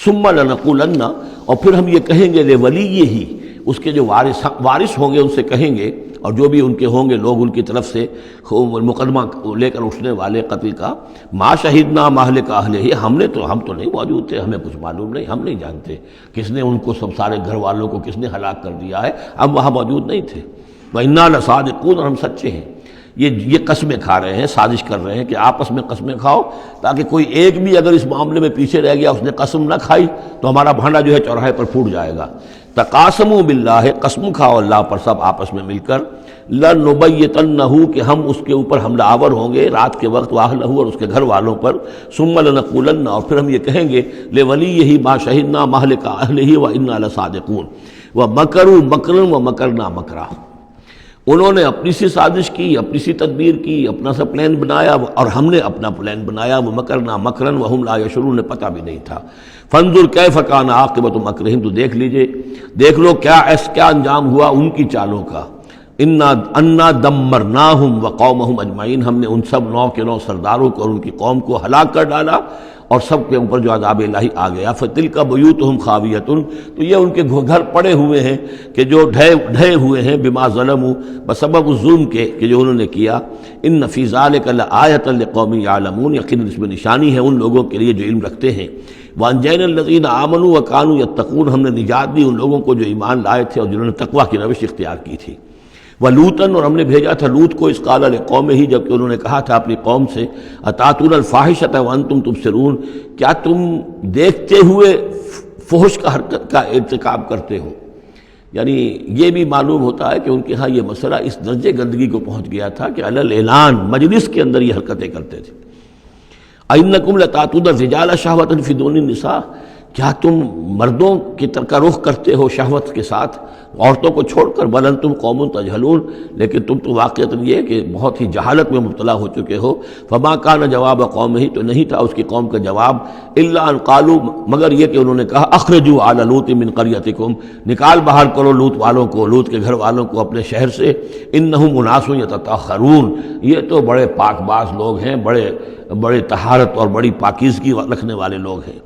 ثم لنقولن، اور پھر ہم یہ کہیں گے لولیہ، اس کے جو وارث ہوں گے ان سے کہیں گے، اور جو بھی ان کے ہوں گے لوگ ان کی طرف سے مقدمہ لے کر اٹھنے والے قتل کا، ما شہدنا مہلک اہلہ، ہم تو نہیں موجود تھے، ہمیں کچھ معلوم نہیں، ہم نہیں جانتے کس نے ان کو سب سارے گھر والوں کو کس نے ہلاک کر دیا ہے، ہم وہاں موجود نہیں تھے۔ وَإِنَّا لَصَادِقُونَ، اور ہم سچے ہیں۔ یہ قسمیں کھا رہے ہیں، سازش کر رہے ہیں کہ آپس میں قسمیں کھاؤ تاکہ کوئی ایک بھی اگر اس معاملے میں پیچھے رہ گیا، اس نے قسم نہ کھائی تو ہمارا بھانڈا جو ہے چوراہے پر پھوٹ جائے گا۔ تقاسموا باللہ، قسم کھاؤ اللہ پر سب آپس میں مل کر، لنبیتنہ، کہ ہم اس کے اوپر حملہ آور ہوں گے رات کے وقت، واہلہ، اور اس کے گھر والوں پر، ثم لنقولن، اور پھر ہم یہ کہیں گے لولیہ ما شہدنا مہلک اہلہ وإنا لصادقون، ومکروا مکرا ومکرنا مکرا، انہوں نے اپنی سی سازش کی، اپنی سی تدبیر کی، اپنا سا پلان بنایا، اور ہم نے اپنا پلان بنایا، وہ مکرنا مکرن وہم لا یشعرون، پتہ بھی نہیں تھا۔ فانظر کیف کان عاقبۃ مکرہم، تو دیکھ لو کیا انجام ہوا ان کی چالوں کا۔ انا دمرناہم وقومہم اجمعین، ہم نے ان سب 9 کے 9 سرداروں کو اور ان کی قوم کو ہلاک کر ڈالا، اور سب کے اوپر جو عذاب الہی آ گیا۔ فتلک بیوتہم خاویۃ، تو یہ ان کے گھر پڑے ہوئے ہیں کہ جو ڈھے ہوئے ہیں، بما ظلموا، بسبب ظلم کے کہ جو انہوں نے کیا۔ ان فی ذلک لآیۃ لقوم یعلمون، یقیناً اس میں نشانی ہے ان لوگوں کے لیے جو علم رکھتے ہیں۔ وانجینا الذین آمنوا وکانوا یتقون، ہم نے نجات دی ان لوگوں کو جو ایمان لائے تھے اور جنہوں نے تقویٰ کی روش اختیار کی تھی۔ وَلُوطًا، اور ہم نے بھیجا تھا لوط کو، اذ قال لقومہ، جبکہ انہوں نے کہا تھا اپنی قوم سے، اتاتون الفاحشۃ وانتم تبصرون، کیا تم دیکھتے ہوئے فحش کا حرکت کا ارتکاب کرتے ہو؟ یعنی یہ بھی معلوم ہوتا ہے کہ ان کے ہاں یہ مسئلہ اس درجے گندگی کو پہنچ گیا تھا کہ علی الاعلان مجلس کے اندر یہ حرکتیں کرتے تھے۔ اَإِنَّكُمْ لَتَأْتُونَ الرِّجَالَ شَهْوَةً فِي دُونِ النِّسَاءِ، کیا تم مردوں کی طرف کا رخ کرتے ہو شہوت کے ساتھ عورتوں کو چھوڑ کر؟ بل انتم قوم تجہلون، لیکن تم تو واقعتاً یہ کہ بہت ہی جہالت میں مبتلا ہو چکے ہو۔ فما کان جواب قومہ، تو نہیں تھا اس کی قوم کا جواب، الا ان قالوا، مگر یہ کہ انہوں نے کہا اخرجوا آل لوط من قریتکم، نکال باہر کرو لوط والوں کو، لوط کے گھر والوں کو اپنے شہر سے، انہم اناس یتطہرون، یہ تو بڑے پاک باز لوگ ہیں، بڑے طہارت اور بڑی پاکیزگی رکھنے والے لوگ ہیں۔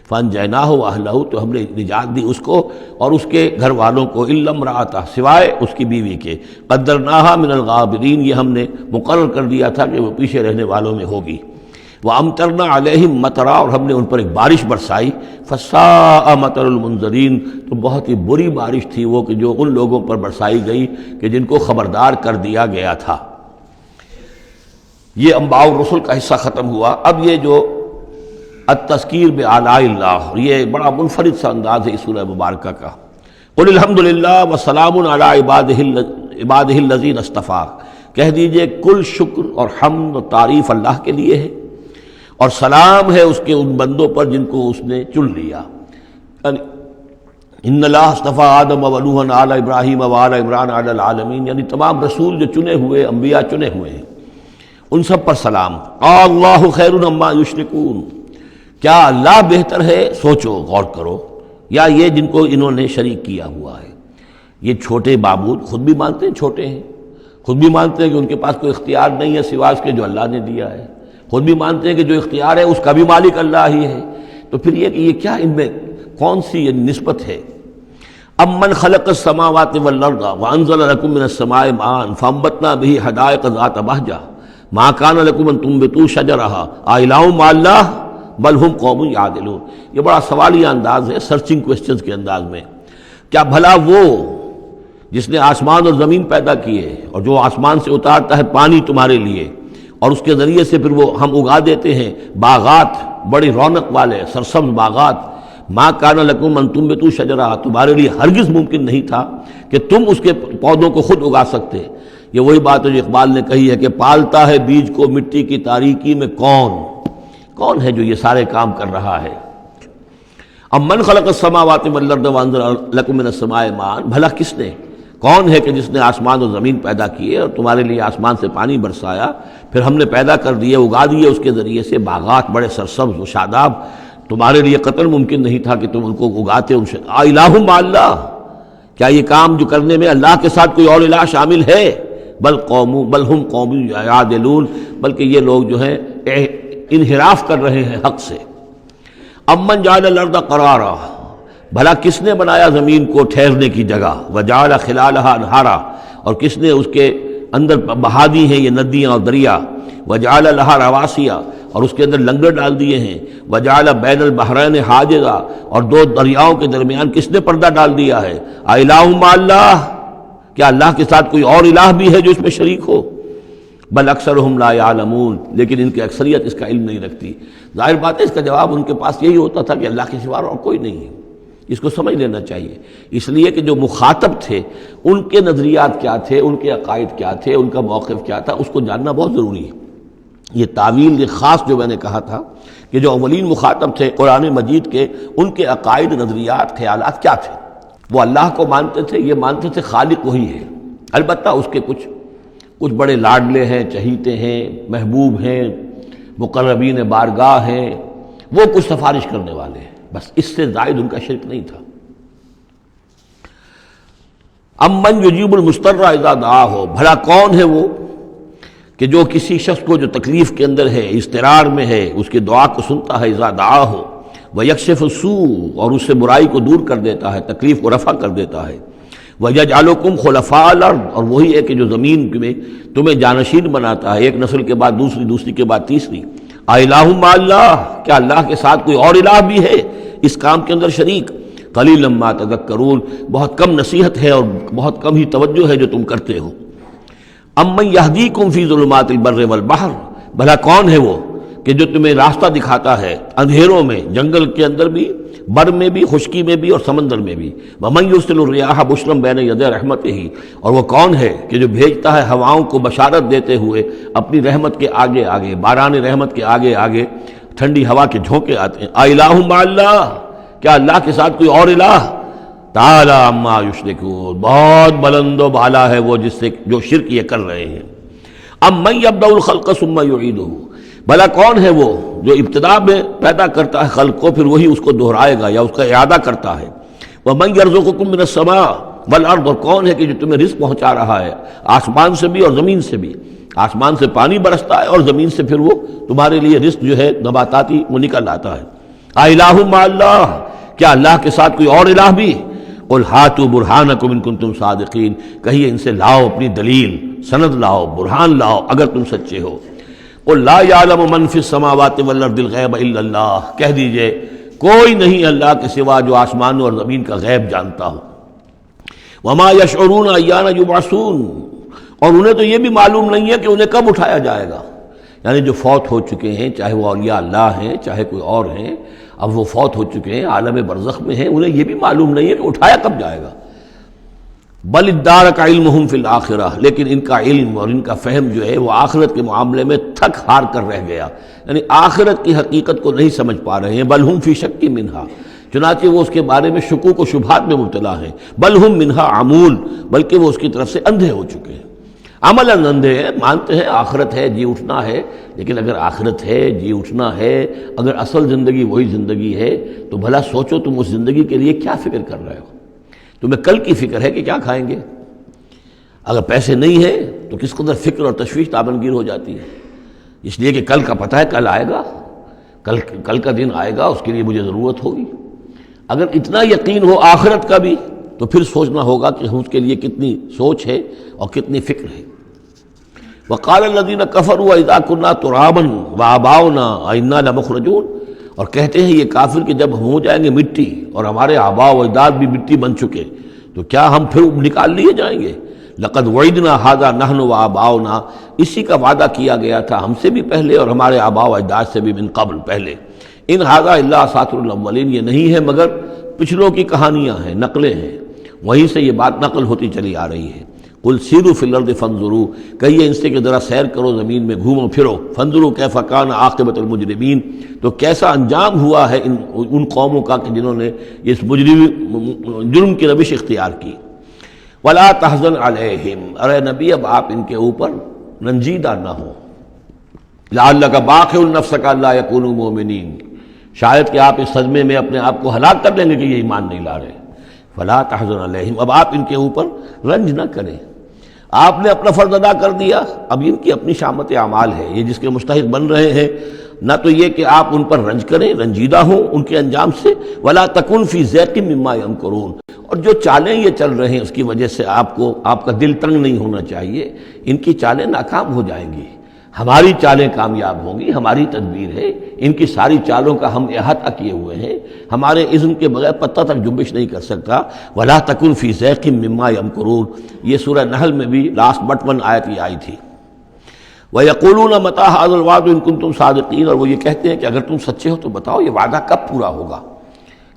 فانجیناہ واہلہ، تو ہم نے نجات دی اس کو اور اس کے گھر والوں کو، الا امرأتہ، سوائے اس کی بیوی کے، قدرناہا من الغابرین، یہ ہم نے مقرر کر دیا تھا کہ وہ پیچھے رہنے والوں میں ہوگی۔ وامطرنا علیہم مطرا، اور ہم نے ان پر ایک بارش برسائی، فساء مطر المنذرین، تو بہت ہی بری بارش تھی وہ کہ جو ان لوگوں پر برسائی گئی کہ جن کو خبردار کر دیا گیا تھا۔ یہ انباء الرسل کا حصہ ختم ہوا۔ اب یہ جو التذکیر بآلاء اللہ، یہ بڑا منفرد سا انداز ہے اس سورہ مبارکہ کا۔ قل الحمد للہ وسلام علی عبادہ الذین اصطفیٰ، کہہ دیجئے کل شکر اور حمد و تعریف اللہ کے لیے ہے، اور سلام ہے اس کے ان بندوں پر جن کو اس نے چن لیا۔ ان اللہ اصطفیٰ آدم و نوحا علی ابراہیم و علی عمران علی العالمین، یعنی تمام رسول جو چنے ہوئے، انبیاء چنے ہوئے ہیں، ان سب پر سلام۔ اللہ خیر عما یشرکون، کیا اللہ بہتر ہے، سوچو غور کرو، یا یہ جن کو انہوں نے شریک کیا ہوا ہے؟ یہ چھوٹے معبود خود بھی مانتے ہیں چھوٹے ہیں، خود بھی مانتے ہیں کہ ان کے پاس کوئی اختیار نہیں ہے سوائے اس کے جو اللہ نے دیا ہے، خود بھی مانتے ہیں کہ جو اختیار ہے اس کا بھی مالک اللہ ہی ہے، تو پھر یہ کہ یہ کیا ان میں کون سی یہ نسبت ہے؟ امن خلق السماوات والارض وانزل لكم من السماء ماء فانبتنا به حدائق ذات بہجہ ما كان لكم ان تنبتوا شجرها اإله مع الله بل ہم قوم یعدلون۔ یہ بڑا سوالیہ انداز ہے، سرچنگ کوسچنز کے انداز میں۔ کیا بھلا وہ جس نے آسمان اور زمین پیدا کیے اور جو آسمان سے اتارتا ہے پانی تمہارے لیے، اور اس کے ذریعے سے پھر وہ ہم اگا دیتے ہیں باغات، بڑی رونق والے سرسبز باغات، ما کان لکم ان تنبتوا شجرہ، تمہارے لیے ہرگز ممکن نہیں تھا کہ تم اس کے پودوں کو خود اگا سکتے۔ یہ وہی بات ہے جو اقبال نے کہی ہے کہ پالتا ہے بیج کو مٹی کی تاریکی میں کون ہے جو یہ سارے کام کر رہا ہے؟ امن خلق السماوات والارض وانزل لكم من السماء ماء، بھلا کس نے، کون ہے کہ جس نے آسمان اور زمین پیدا کیے اور تمہارے لیے آسمان سے پانی برسایا، پھر ہم نے پیدا کر دیے، اگا دیے اس کے ذریعے سے باغات بڑے سرسبز و شاداب، تمہارے لیے قطعاً ممکن نہیں تھا کہ تم ان کو اگاتے۔ ان سے الہ مع اللہ، کیا یہ کام جو کرنے میں اللہ کے ساتھ کوئی اور الہ شامل ہے؟ بل ہم قوم یعدلون، بلکہ یہ لوگ جو ہیں انحراف کر رہے ہیں حق سے۔ امن جعل الارض قرارا، بھلا کس نے بنایا زمین کو ٹھہرنے کی جگہ، وجعل خلالها انہارا، اور کس نے اس کے اندر بہا دی ہیں یہ ندیاں اور دریا، وجعل لها رواسیا، اور اس کے اندر لنگر ڈال دیے ہیں، وجعل بین البحرین حاجزا، اور دو دریاؤں کے درمیان کس نے پردہ ڈال دیا ہے؟ الہ مع اللہ، کیا اللہ کے ساتھ کوئی اور الہ بھی ہے جو اس میں شریک ہو؟ بل اکثرہم لا یعلمون، لیکن ان کی اکثریت اس کا علم نہیں رکھتی۔ ظاہر بات ہے اس کا جواب ان کے پاس یہی ہوتا تھا کہ اللہ کے سوا اور کوئی نہیں ہے، اس کو سمجھ لینا چاہیے۔ اس لیے کہ جو مخاطب تھے ان کے نظریات کیا تھے، ان کے عقائد کیا تھے، ان کا موقف کیا تھا، اس کو جاننا بہت ضروری ہے۔ یہ تعویل یہ خاص جو میں نے کہا تھا کہ جو اولین مخاطب تھے قرآن مجید کے، ان کے عقائد، نظریات، خیالات کیا تھے؟ وہ اللہ کو مانتے تھے، یہ مانتے تھے خالق وہی ہے، البتہ اس کے کچھ بڑے لاڈلے ہیں، چہیتے ہیں، محبوب ہیں، مقربین بارگاہ ہیں، وہ کچھ سفارش کرنے والے ہیں، بس اس سے زائد ان کا شرک نہیں تھا۔ امن یجیب المضطر اذا دعاہ، بھلا کون ہے وہ کہ جو کسی شخص کو جو تکلیف کے اندر ہے، اضطرار میں ہے، اس کی دعا کو سنتا ہے، اذا دعاہ ویکشف السوء، اور اس سے برائی کو دور کر دیتا ہے، تکلیف کو رفع کر دیتا ہے، وَيَجْعَلُكُمْ خُلَفَاءَ الْأَرْضِ، اور وہی ہے کہ جو زمین میں تمہیں جانشین بناتا ہے، ایک نسل کے بعد دوسری، دوسری کے بعد تیسری۔ اِلَٰهٌ مَّعَ اللَّهِ، کیا اللہ کے ساتھ کوئی اور الہ بھی ہے اس کام کے اندر شریک؟ قَلِيلًا مَّا تَذَكَّرُونَ، بہت کم نصیحت ہے اور بہت کم ہی توجہ ہے جو تم کرتے ہو۔ اَمَّن يَهْدِيكُمْ فِي ظُلُمَاتِ الْبَرِّ وَالْبَحْرِ، بھلا کون ہے وہ کہ جو تمہیں راستہ دکھاتا ہے اندھیروں میں، جنگل کے اندر بھی، بر میں بھی، خشکی میں بھی اور سمندر میں بھی. وَمَن يُرْسِلُ الرِّيَاحَ بُشْرًا بَيْنَ يَدَيْ رَحْمَتِهِ، اور وہ کون ہے کہ جو بھیجتا ہے ہواؤں کو بشارت دیتے ہوئے اپنی رحمت کے آگے آگے، باران رحمت کے آگے آگے ٹھنڈی ہوا کے جھونکے آتے ہیں. اَإِلَٰهٌ مَّعَ اللَّهِ، کیا اللہ کے ساتھ کوئی اور الہ؟ تعالیٰ عما یشرکون، بہت بلند و بالا ہے وہ جس سے جو شرک یہ کر رہے ہیں. امن یبدأ الخلق ثم یعیدہ، بھلا کون ہے وہ جو ابتدا میں پیدا کرتا ہے خلق کو پھر وہی اس کو دہرائے گا یا اس کا اعادہ کرتا ہے. ومن یرزقکم من السماء والارض، اور کون ہے کہ جو تمہیں رزق پہنچا رہا ہے آسمان سے بھی اور زمین سے بھی. آسمان سے پانی برستا ہے اور زمین سے پھر وہ تمہارے لیے رزق جو ہے نباتاتی وہ نکل آتا ہے. الہ مع اللہ، کیا اللہ کے ساتھ کوئی اور الہ بھی؟ قل ہاتوا برہانکم ان کنتم صادقین، کہیے ان سے لاؤ اپنی دلیل، سند لاؤ، برہان لاؤ اگر تم سچے ہو. قل لا یعلم من فی السماوات والارض الغیب الا اللہ، کہہ دیجئے کوئی نہیں اللہ کے سوا جو آسمانوں اور زمین کا غیب جانتا ہو. وما یشعرون ایان یبعثون، اور انہیں تو یہ بھی معلوم نہیں ہے کہ انہیں کب اٹھایا جائے گا. یعنی جو فوت ہو چکے ہیں، چاہے وہ اولیاء اللہ ہیں چاہے کوئی اور ہیں، اب وہ فوت ہو چکے ہیں، عالم برزخ میں ہیں، انہیں یہ بھی معلوم نہیں ہے کہ اٹھایا کب جائے گا. بل ادارک علمہم فی الآخرہ، لیکن ان کا علم اور ان کا فہم جو ہے وہ آخرت کے معاملے میں تھک ہار کر رہ گیا، یعنی آخرت کی حقیقت کو نہیں سمجھ پا رہے ہیں. بل ہم فی شک منہا، چنانچہ وہ اس کے بارے میں شکوک و شبہات میں مبتلا ہیں. بل ہم منہا عمون، بلکہ وہ اس کی طرف سے اندھے ہو چکے ہیں. عملاً اندھے ہیں، مانتے ہیں آخرت ہے، جی اٹھنا ہے، لیکن اگر آخرت ہے، جی اٹھنا ہے، اگر اصل زندگی وہی زندگی ہے تو بھلا سوچو تم اس زندگی کے لیے کیا فکر کر رہے ہو. تمہیں کل کی فکر ہے کہ کیا کھائیں گے. اگر پیسے نہیں ہیں تو کس قدر فکر اور تشویش تابنگیر ہو جاتی ہے، اس لیے کہ کل کا پتہ ہے کل آئے گا، کل کا دن آئے گا، اس کے لیے مجھے ضرورت ہوگی. اگر اتنا یقین ہو آخرت کا بھی تو پھر سوچنا ہوگا کہ اس کے لیے کتنی سوچ ہے اور کتنی فکر ہے. وقال الذين كفروا واذا كنا ترابا وآباؤنا أئنا لمخرجون، اور کہتے ہیں یہ کافر کہ جب ہم ہو جائیں گے مٹی اور ہمارے آباء و اجداد بھی مٹی بن چکے تو کیا ہم پھر نکال لیے جائیں گے. لقد وعدنا هذا نحن وآباؤنا، اسی کا وعدہ کیا گیا تھا ہم سے بھی پہلے اور ہمارے آباء و اجداد سے بھی من قبل پہلے. ان هذا الا اساطیر الاولین، یہ نہیں ہے مگر پچھلوں کی کہانیاں ہیں، نقلیں ہیں، وہیں سے یہ بات نقل ہوتی چلی آ رہی ہے. قل سیروا فی الارض فانظروا، کہیے ان سے کہ ذرا سیر کرو زمین میں، گھومو پھرو. فانظروا کیف کان عاقبۃ المجرمین، تو کیسا انجام ہوا ہے ان قوموں کا کہ جنہوں نے اس جرم کی روش اختیار کی. ولا تحزن علیہم، ارے نبی اب آپ ان کے اوپر رنجیدہ نہ ہو. لعلک باخع نفسک الا یکونوا مؤمنین، شاید کہ آپ اس صدمے میں اپنے آپ کو ہلاک کر لیں گے کہ یہ ایمان نہیں لا رہے. فلا تحزن علیہم، اب آپ ان کے اوپر رنج نہ کریں. آپ نے اپنا فرض ادا کر دیا، اب ان کی اپنی شامت اعمال ہے، یہ جس کے مستحق بن رہے ہیں. نہ تو یہ کہ آپ ان پر رنج کریں، رنجیدہ ہوں ان کے انجام سے. ولا تکن فی ضیق مما یمکرون، اور جو چالیں یہ چل رہے ہیں اس کی وجہ سے آپ کا دل تنگ نہیں ہونا چاہیے. ان کی چالیں ناکام ہو جائیں گی، ہماری چالیں کامیاب ہوں گی، ہماری تدبیر ہے. ان کی ساری چالوں کا ہم احاطہ کیے ہوئے ہیں، ہمارے اذن کے بغیر پتہ تک جنبش نہیں کر سکتا. ولا تکن فی ضیق مما یمکرون، یہ سورہ نحل میں بھی لاسٹ بٹ 1 آیت یہ آئی تھی. وَيَقُولُونَ مَتَىٰ هَٰذَا الْوَعْدُ إِن كُنتُمْ صَادِقِينَ، اور وہ یہ کہتے ہیں کہ اگر تم سچے ہو تو بتاؤ یہ وعدہ کب پورا ہوگا،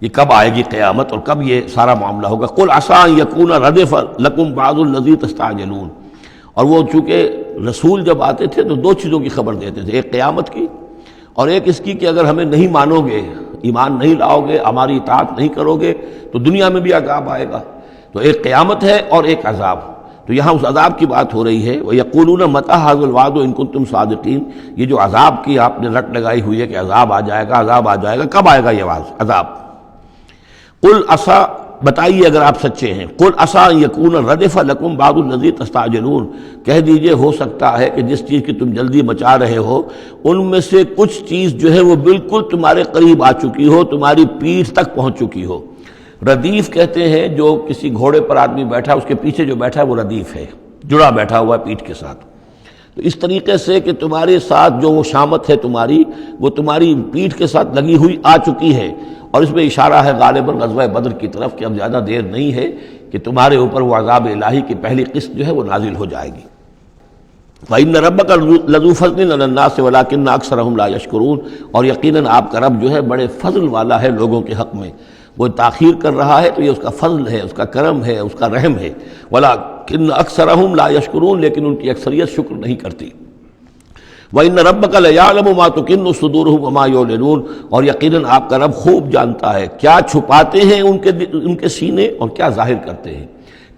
یہ کب آئے گی قیامت اور کب یہ سارا معاملہ ہوگا. قُلْ عَسَىٰ أَن يَكُونَ رَدِفَ لَكُمْ بَعْضُ الَّذِي تَسْتَعْجِلُونَ، اور وہ چونکہ رسول جب آتے تھے تو 2 چیزوں کی خبر دیتے تھے، ایک قیامت کی اور ایک اس کی کہ اگر ہمیں نہیں مانو گے، ایمان نہیں لاؤ گے، ہماری اطاعت نہیں کرو گے تو دنیا میں بھی عذاب آئے گا. تو ایک قیامت ہے اور ایک عذاب. تو یہاں اس عذاب کی بات ہو رہی ہے. وَيَقُولُونَ مَتَىٰ هَٰذَا الْوَعْدُ إِن كُنتُمْ صَادِقِينَ، یہ جو عذاب کی آپ نے رٹ لگائی ہوئی ہے کہ عذاب آ جائے گا، عذاب آ جائے گا، کب آئے گا یہ عذاب. قُلْ عَسَىٰ، بتائیے اگر آپ سچے ہیں. قُلْ عَسَىٰ أَن يَكُونَ رَدِفَ لَكُمْ بَعْضُ الَّذِي تَسْتَعْجِلُونَ، کہہ دیجئے ہو سکتا ہے کہ جس چیز کی تم جلدی مچا رہے ہو ان میں سے کچھ چیز جو ہے وہ بالکل تمہارے قریب آ چکی ہو، تمہاری پیٹھ تک پہنچ چکی ہو. ردیف کہتے ہیں جو کسی گھوڑے پر آدمی بیٹھا ہے اس کے پیچھے جو بیٹھا ہے وہ ردیف ہے، جڑا بیٹھا ہوا ہے پیٹھ کے ساتھ. تو اس طریقے سے کہ تمہارے ساتھ جو وہ شامت ہے تمہاری، وہ تمہاری پیٹھ کے ساتھ لگی ہوئی آ چکی ہے. اور اس میں اشارہ ہے غالباً غزوہ بدر کی طرف کہ اب زیادہ دیر نہیں ہے کہ تمہارے اوپر وہ عذاب الہی کی پہلی قسط جو ہے وہ نازل ہو جائے گی. وَإِنَّ رَبَّكَ لَذُو فَضْلٍ عَلَى النَّاسِ وَلَٰكِنَّ أَكْثَرَهُمْ لَا يَشْكُرُونَ، اور یقیناً آپ کا رب جو ہے بڑے فضل والا ہے لوگوں کے حق میں، وہ تاخیر کر رہا ہے تو یہ اس کا فضل ہے، اس کا کرم ہے، اس کا رحم ہے، وَلَٰكِنَّ أَكْثَرَهُمْ لَا يَشْكُرُونَ، لیکن ان کی اکثریت شکر نہیں کرتی۔ وَإِنَّ رَبَّكَ لَيَعْلَمُ مَا تُكِنُّ صُدُورُهُمْ وَمَا يُعْلِنُونَ، اور یقیناً آپ کا رب خوب جانتا ہے کیا چھپاتے ہیں ان کے سینے اور کیا ظاہر کرتے ہیں،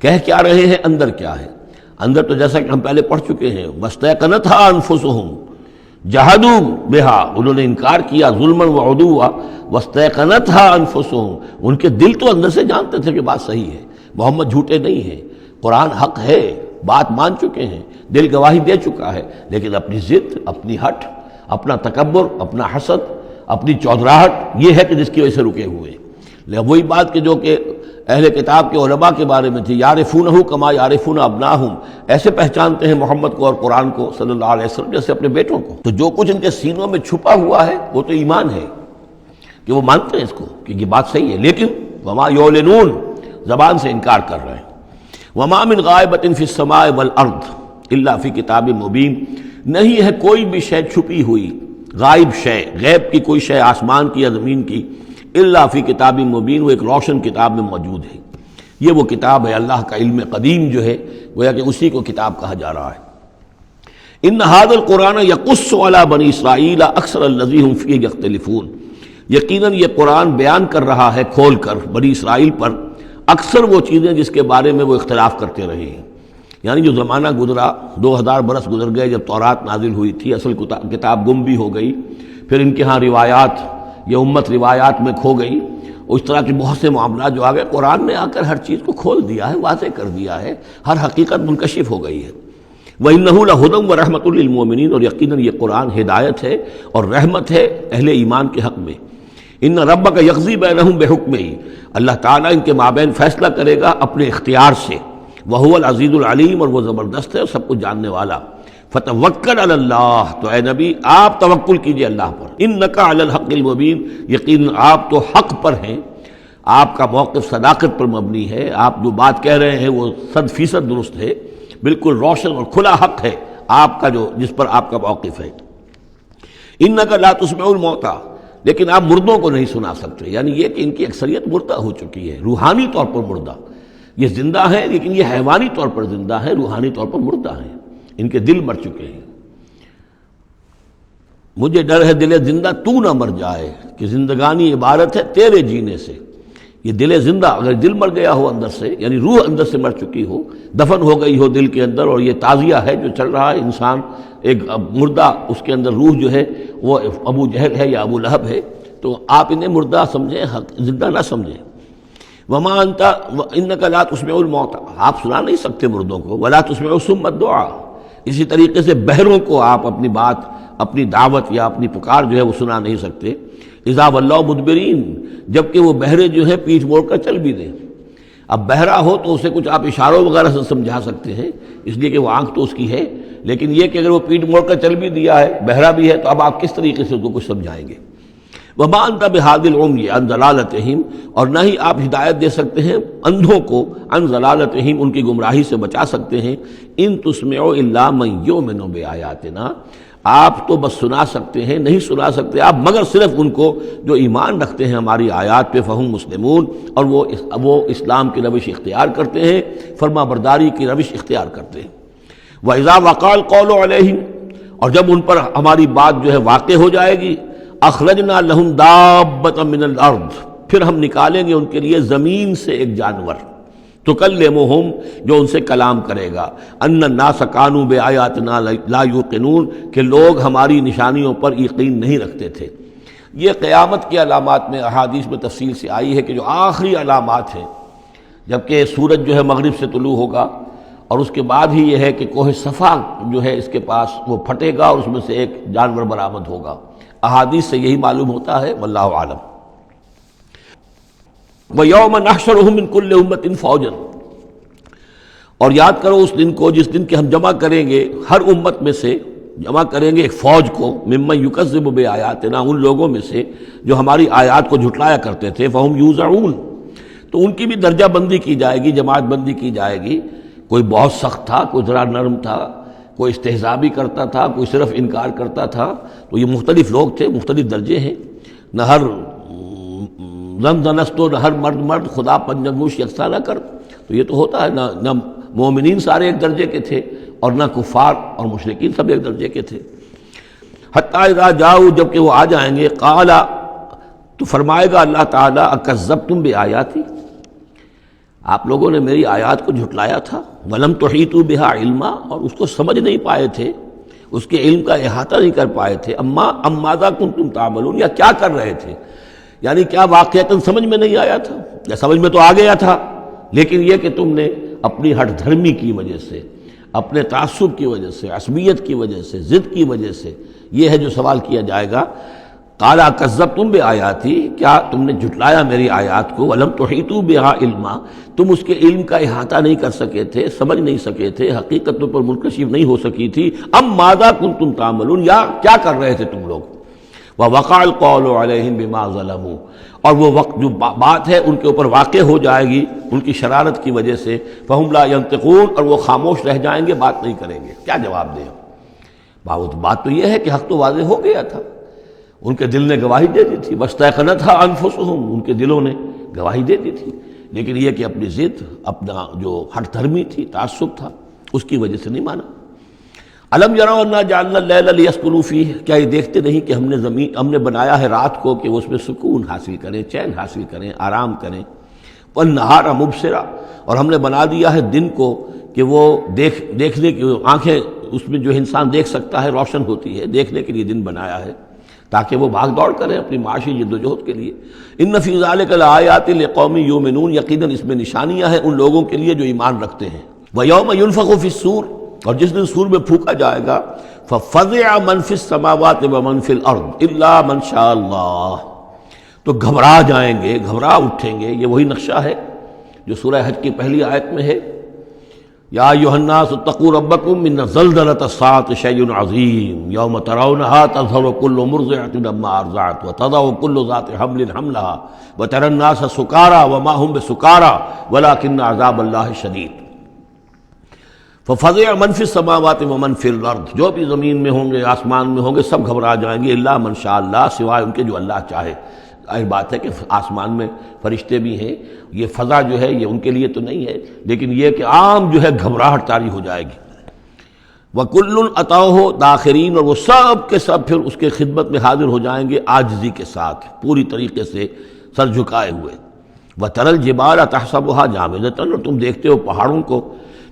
کہہ کیا رہے ہیں، اندر کیا ہے۔ اندر تو جیسا کہ ہم پہلے پڑھ چکے ہیں، وَاسْتَيْقَنَتْهَا أَنفُسُهُمْ جَحَدُوا بِهَا، انہوں نے انکار کیا ظلمًا وعدوا، وَاسْتَيْقَنَتْهَا أَنفُسُهُمْ، ان کے دل تو اندر سے جانتے تھے کہ بات صحیح ہے، محمد جھوٹے نہیں ہیں، قرآن حق ہے، بات مان چکے ہیں، دل گواہی دے چکا ہے، لیکن اپنی ضد، اپنی ہٹ، اپنا تکبر، اپنا حسد، اپنی چودراہٹ، یہ ہے کہ جس کی وجہ سے رکے ہوئے ہیں۔ وہی بات کہ جو کہ اہل کتاب کے علماء کے بارے میں تھی، یعرفونہ کما یعرفون ابناہم، ایسے پہچانتے ہیں محمد کو اور قرآن کو صلی اللہ علیہ وسلم جیسے اپنے بیٹوں کو۔ تو جو کچھ ان کے سینوں میں چھپا ہوا ہے وہ تو ایمان ہے کہ وہ مانتے ہیں اس کو کہ یہ بات صحیح ہے، لیکن وما یعلنون، زبان سے انکار کر رہے ہیں۔ وما من غائبۃ فی السماء والارض الا فی کتاب مبین، نہیں ہے کوئی بھی شے چھپی ہوئی، غائب شے، غیب کی کوئی شے آسمان کی یا زمین کی، الا فی کتاب مبین، وہ ایک روشن کتاب میں موجود ہے۔ یہ وہ کتاب ہے، اللہ کا علم قدیم جو ہے، گویا کہ اسی کو کتاب کہا جا رہا ہے۔ ان ھذا القرآن یقص علی بنی اسرائیل اکثر الذی ھم فیہ یختلفون، یقیناً یہ قرآن بیان کر رہا ہے کھول کر بنی اسرائیل پر اکثر وہ چیزیں جس کے بارے میں وہ اختلاف کرتے رہے ہیں۔ یعنی جو زمانہ گزرا، 2000 برس گزر گئے جب تورات نازل ہوئی تھی، اصل کتاب گم بھی ہو گئی، پھر ان کے ہاں روایات، یہ امت روایات میں کھو گئی، اس طرح کے بہت سے معاملات جو آ گئے، قرآن نے آ کر ہر چیز کو کھول دیا ہے، واضح کر دیا ہے، ہر حقیقت منکشف ہو گئی ہے۔ وَإِنَّهُ لَهُدًى وَرَحْمَةٌ لِّلْمُؤْمِنِينَ، اور یقیناً یہ قرآن ہدایت ہے اور رحمت ہے اہل ایمان کے حق میں۔ ان ربک یقضی بینہم بحکمہ، اللہ تعالیٰ ان کے مابین فیصلہ کرے گا اپنے اختیار سے، وہو العزیز العلیم، اور وہ زبردست ہے اور سب کچھ جاننے والا۔ فتوکل علی اللہ، تو اے نبی آپ توکل کیجئے اللہ پر، انک علی الحق المبین، یقیناً آپ تو حق پر ہیں، آپ کا موقف صداقت پر مبنی ہے، آپ جو بات کہہ رہے ہیں وہ 100% درست ہے، بالکل روشن اور کھلا حق ہے آپ کا، جو جس پر آپ کا موقف ہے۔ انک لا تسمع الموتى، لیکن آپ مردوں کو نہیں سنا سکتے، یعنی یہ کہ ان کی اکثریت مردہ ہو چکی ہے، روحانی طور پر مردہ، یہ زندہ ہے لیکن یہ حیوانی طور پر زندہ ہے، روحانی طور پر مردہ ہیں، ان کے دل مر چکے ہیں۔ مجھے ڈر ہے دل زندہ تو نہ مر جائے، کہ زندگانی عبارت ہے تیرے جینے سے۔ یہ دل زندہ، اگر دل مر گیا ہو اندر سے، یعنی روح اندر سے مر چکی ہو، دفن ہو گئی ہو دل کے اندر، اور یہ تعزیہ ہے جو چل رہا ہے، انسان ایک مردہ، اس کے اندر روح جو ہے وہ ابو جہل ہے یا ابو لہب ہے، تو آپ انہیں مردہ سمجھیں، زندہ نہ سمجھیں۔ وما انت انک لا تسمع الموتى، آپ سنا نہیں سکتے مردوں کو، ولا تسمع الصم الدعاء، اسی طریقے سے بہروں کو آپ اپنی بات، اپنی دعوت یا اپنی پکار جو ہے وہ سنا نہیں سکتے۔ اذا ولوا مدبرین، جبکہ وہ بہرے جو ہے پیٹھ موڑ کر چل بھی دیں۔ اب بہرا ہو تو اسے کچھ آپ اشاروں وغیرہ سے سمجھا سکتے ہیں، اس لیے کہ وہ آنکھ تو اس کی ہے، لیکن یہ کہ اگر وہ پیٹھ موڑ کر چل بھی دیا ہے، بہرا بھی ہے، تو اب آپ کس طریقے سے اس کو کچھ سمجھائیں گے؟ وما انت بہادی العمی عن ضلالتہم، اور نہ ہی آپ ہدایت دے سکتے ہیں اندھوں کو، عن ضلالتہم، ان کی گمراہی سے بچا سکتے ہیں۔ ان تسمع الا من یؤمن بآیاتنا، آپ تو بس سنا سکتے ہیں، نہیں سنا سکتے آپ مگر صرف ان کو جو ایمان رکھتے ہیں ہماری آیات پہ، فہم مسلمون، اور وہ اسلام کی روش اختیار کرتے ہیں، فرما برداری کی روش اختیار کرتے ہیں۔ وَإِذَا وَقَعَ الْقَوْلُ عَلَيْهِمْ، اور جب ان پر ہماری بات جو ہے واقع ہو جائے گی، اخرجنا لہم دابۃ من الارض، پھر ہم نکالیں گے ان کے لیے زمین سے ایک جانور، تکلمہم، جو ان سے کلام کرے گا، ان الناس کانوا بآیاتنا لا یوقنون، کہ لوگ ہماری نشانیوں پر یقین نہیں رکھتے تھے۔ یہ قیامت کی علامات میں احادیث میں تفصیل سے آئی ہے کہ جو آخری علامات ہیں، جبکہ سورج جو ہے مغرب سے طلوع ہوگا، اور اس کے بعد ہی یہ ہے کہ کوہ صفا جو ہے اس کے پاس وہ پھٹے گا اور اس میں سے ایک جانور برآمد ہوگا۔ احادیث سے یہی معلوم ہوتا ہے، واللہ عالم۔ وَيَوْمَ نَحْشُرُهُم مِّن كُلِّ أُمَّةٍ فَوْجًا، اور یاد کرو اس دن کو جس دن کہ ہم جمع کریں گے ہر امت میں سے، جمع کریں گے ایک فوج کو، ممن یکذب بآیاتنا، ان لوگوں میں سے جو ہماری آیات کو جھٹلایا کرتے تھے، فہم یوزعون، تو ان کی بھی درجہ بندی کی جائے گی، جماعت بندی کی جائے گی، کوئی بہت سخت تھا، کوئی ذرا نرم تھا، کوئی استہزاء بھی کرتا تھا، کوئی صرف انکار کرتا تھا. تو یہ مختلف لوگ تھے، مختلف درجے ہیں. نہ ہر زن زنستو، نہ ہر مرد خدا پنجنگوش یکساں نہ کر. تو یہ تو ہوتا ہے، نہ مومنین سارے ایک درجے کے تھے اور نہ کفار اور مشرکین سب ایک درجے کے تھے. حتی اذا جاؤ، جب کہ وہ آ جائیں گے، قال، تو فرمائے گا اللہ تعالیٰ، اکذبتم بآیاتی، آپ لوگوں نے میری آیات کو جھٹلایا تھا. ولم تحیطوا بہا علما، اور اس کو سمجھ نہیں پائے تھے، اس کے علم کا احاطہ نہیں کر پائے تھے. ام ماذا کنتم تعملون، یا کیا کر رہے تھے، یعنی کیا واقعتاً سمجھ میں نہیں آیا تھا، یا سمجھ میں تو آ گیا تھا، لیکن یہ کہ تم نے اپنی ہٹ دھرمی کی وجہ سے، اپنے تعصب کی وجہ سے، عصبیت کی وجہ سے، ضد کی وجہ سے، یہ ہے جو سوال کیا جائے گا. قال کذبتم بآیاتی، کیا تم نے جھٹلایا میری آیات کو. ولم تحیطوا بہا علما، تم اس کے علم کا احاطہ نہیں کر سکے تھے، سمجھ نہیں سکے تھے، حقیقتوں پر منکشف نہیں ہو سکی تھی. ام ماذا کنتم تعملون، یا کیا کر رہے تھے تم لوگ. ووقع القول علیہم بما ظلموا، اور وہ وقت جو بات ہے ان کے اوپر واقع ہو جائے گی ان کی شرارت کی وجہ سے. فہم لا ینطقون، اور وہ خاموش رہ جائیں گے، بات نہیں کریں گے. کیا جواب دیں؟ بات تو یہ ہے کہ حق تو واضح ہو گیا تھا، ان کے دل نے گواہی دے دی تھی. واستیقنتھا انفسہم، ان کے دلوں نے گواہی دے دی تھی، لیکن یہ کہ اپنی ضد، اپنا جو ہٹ دھرمی تھی، تعصب تھا، اس کی وجہ سے نہیں مانا. الم یروا انا جعلنا اللیل لیسکنوا فیہ، کیا یہ دیکھتے نہیں کہ ہم نے بنایا ہے رات کو کہ وہ اس میں سکون حاصل کریں، چین حاصل کریں، آرام کریں. والنہار مبصرا، اور ہم نے بنا دیا ہے دن کو کہ وہ دیکھنے کی آنکھیں اس میں جو انسان دیکھ سکتا ہے روشن ہوتی ہے، دیکھنے کے لیے دن بنایا ہے تاکہ وہ بھاگ دوڑ کریں اپنی معاشی جد و جہد کے لیے. ان فی ذلک لآیات لقوم یؤمنون، یقیناً اس میں نشانیاں ہیں ان لوگوں کے لیے جو ایمان رکھتے ہیں. ویوم ینفخ فی الصور، اور جس دن سور میں پھونکا جائے گا، ففزع من فی السماوات ومن فی الارض الا من شاء اللہ، تو گھبرا جائیں گے، گھبرا اٹھیں گے. یہ وہی نقشہ ہے جو سورہ حج کی پہلی آیت میں ہے. یا ایھا الناس اتقوا ربکم ان زلزلۃ الساعۃ شیء عظیم یوم ترونھا تذہل کل مرضعۃ عما ارضعت وتضع کل ذات حمل حملها وتری الناس سکارى وما هم بسکارى ولکن عذاب اللہ شدید. ففزع من فی السماوات ومن فی الارض، جو بھی زمین میں ہوں گے، آسمان میں ہوں گے، سب گھبرا جائیں گے. الا من شاء اللہ، سوائے ان کے جو اللہ چاہے. ظاہر بات ہے کہ آسمان میں فرشتے بھی ہیں، یہ فضا جو ہے یہ ان کے لیے تو نہیں ہے، لیکن یہ کہ عام جو ہے گھبراہٹ طاری ہو جائے گی. وَكُلٌّ أَتَوْهُ دَاخِرِينَ، اور وہ سب کے سب پھر اس کے خدمت میں حاضر ہو جائیں گے عاجزی کے ساتھ، پوری طریقے سے سر جھکائے ہوئے. وَتَرَى الْجِبَالَ تَحْسَبُهَا جَامِدَةً، اور تم دیکھتے ہو پہاڑوں کو،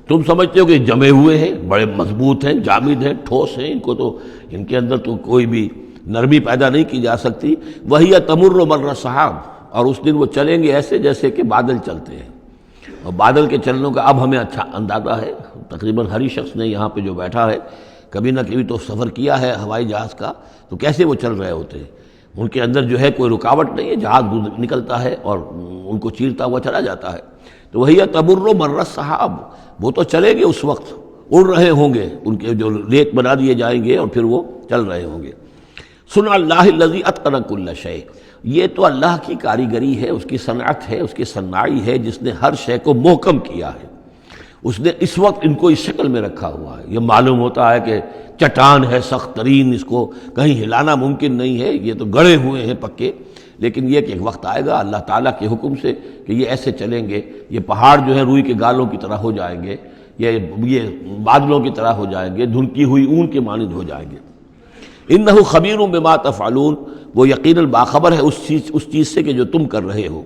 تم سمجھتے ہو کہ جمے ہوئے ہیں، بڑے مضبوط ہیں، جامد ہیں، ٹھوس ہیں، ان کے اندر تو کوئی بھی نرمی پیدا نہیں کی جا سکتی. وَهِيَ تَمُرُّ مَرَّ السَّحَابِ، اور اس دن وہ چلیں گے ایسے جیسے کہ بادل چلتے ہیں. اور بادل کے چلنوں کا اب ہمیں اچھا اندازہ ہے. تقریباً ہر ہی شخص نے یہاں پہ جو بیٹھا ہے کبھی نہ کبھی تو سفر کیا ہے ہوائی جہاز کا، تو کیسے وہ چل رہے ہوتے ہیں. ان کے اندر جو ہے کوئی رکاوٹ نہیں ہے، جہاز نکلتا ہے اور ان کو چیرتا ہوا چلا جاتا ہے. تو وہی تمر مر السحاب، وہ تو چلیں گے، اس وقت اڑ رہے ہوں گے، ان کے جو ریت بنا دیے جائیں گے اور پھر وہ چل رہے ہوں گے. صنع اللہ الذی اتقن کل شیء، یہ تو اللہ کی کاریگری ہے، اس کی صنعت ہے، اس کی صنائی ہے، جس نے ہر شے کو محکم کیا ہے. اس نے اس وقت ان کو اس شکل میں رکھا ہوا ہے. یہ معلوم ہوتا ہے کہ چٹان ہے سخت ترین، اس کو کہیں ہلانا ممکن نہیں ہے، یہ تو گڑے ہوئے ہیں پکے. لیکن یہ کہ ایک وقت آئے گا اللہ تعالیٰ کے حکم سے کہ یہ ایسے چلیں گے، یہ پہاڑ جو ہے روئی کے گالوں کی طرح ہو جائیں گے، یہ بادلوں کی طرح ہو جائیں گے، دھنکی ہوئی اون کے مانند ہو جائیں گے. انہ خبیر بما تفعلون، وہ یقیناً باخبر ہے اس چیز سے کہ جو تم کر رہے ہو.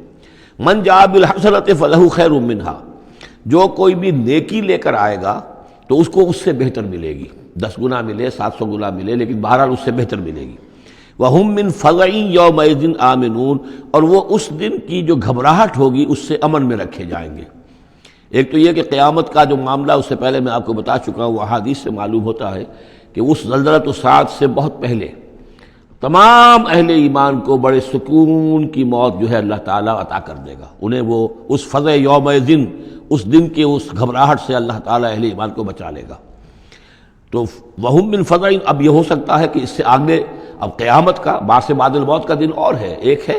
من جاء بالحسنۃ فلہ خیر منہا، جو کوئی بھی نیکی لے کر آئے گا تو اس کو اس سے بہتر ملے گی، 10 گنا ملے، 700 گنا ملے، لیکن بہرحال اس سے بہتر ملے گی. وَهُم مِّن فَزَعٍ يَوْمَئِذٍ آمِنُونَ، اور وہ اس دن کی جو گھبراہٹ ہوگی اس سے امن میں رکھے جائیں گے. ایک تو یہ کہ قیامت کا جو معاملہ اس سے پہلے میں آپ کو بتا چکا ہوں، احادیث سے معلوم ہوتا ہے کہ اس زلزلۃ الساعۃ سے بہت پہلے تمام اہل ایمان کو بڑے سکون کی موت جو ہے اللہ تعالیٰ عطا کر دے گا. انہیں وہ اس فزع یومئذ، اس دن کے اس گھبراہٹ سے اللہ تعالیٰ اہل ایمان کو بچا لے گا. تو وہم من فزع، اب یہ ہو سکتا ہے کہ اس سے آگے اب قیامت کا بعد سے بعد الموت کا دن اور ہے. ایک ہے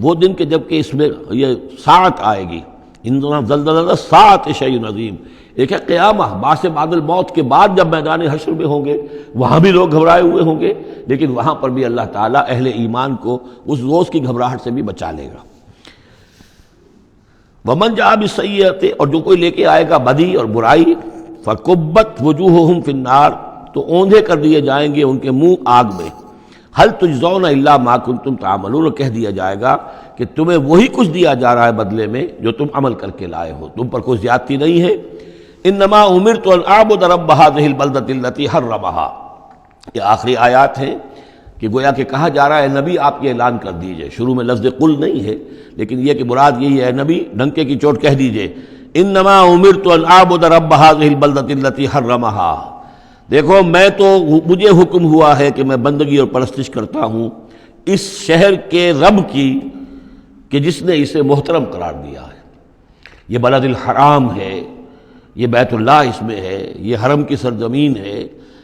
وہ دن کہ جب کہ اس میں یہ ساعت آئے گی، اننا زلزلۃ الساعۃ شیء عظیم، ایک ہے قیامہ، بعث بعد الموت کے بعد جب میدان حشر میں ہوں گے وہاں بھی لوگ گھبرائے ہوئے ہوں گے، لیکن وہاں پر بھی اللہ تعالیٰ اہل ایمان کو اس روز کی گھبراہٹ سے بھی بچا لے گا۔ ومن جاء بالسیئۃ، اور جو کوئی لے کے آئے گا بدی اور برائی، فکبت وجوہہم فی النار، تو اوندھے کر دیے جائیں گے ان کے منہ آگ میں۔ هل تجزون الا ما کنتم تعملون، کہہ دیا جائے گا کہ تمہیں وہی کچھ دیا جا رہا ہے بدلے میں جو تم عمل کر کے لائے ہو، تم پر کوئی زیادتی نہیں ہے۔ انما امرت ان اعبد رب هذه البلدۃ التي حرمها، یہ آخری آیات ہیں کہ گویا کہ کہا جا رہا ہے نبی آپ یہ اعلان کر دیجئے، شروع میں لفظ قل نہیں ہے لیکن یہ کہ مراد یہی ہے نبی ڈنکے کی چوٹ کہہ دیجئے، انما امرت ان اعبد رب هذه البلدۃ التي حرمها، دیکھو میں تو مجھے حکم ہوا ہے کہ میں بندگی اور پرستش کرتا ہوں اس شہر کے رب کی کہ جس نے اسے محترم قرار دیا ہے۔ یہ بلد الحرام ہے، یہ بیت اللہ اس میں ہے، یہ حرم کی سرزمین ہے،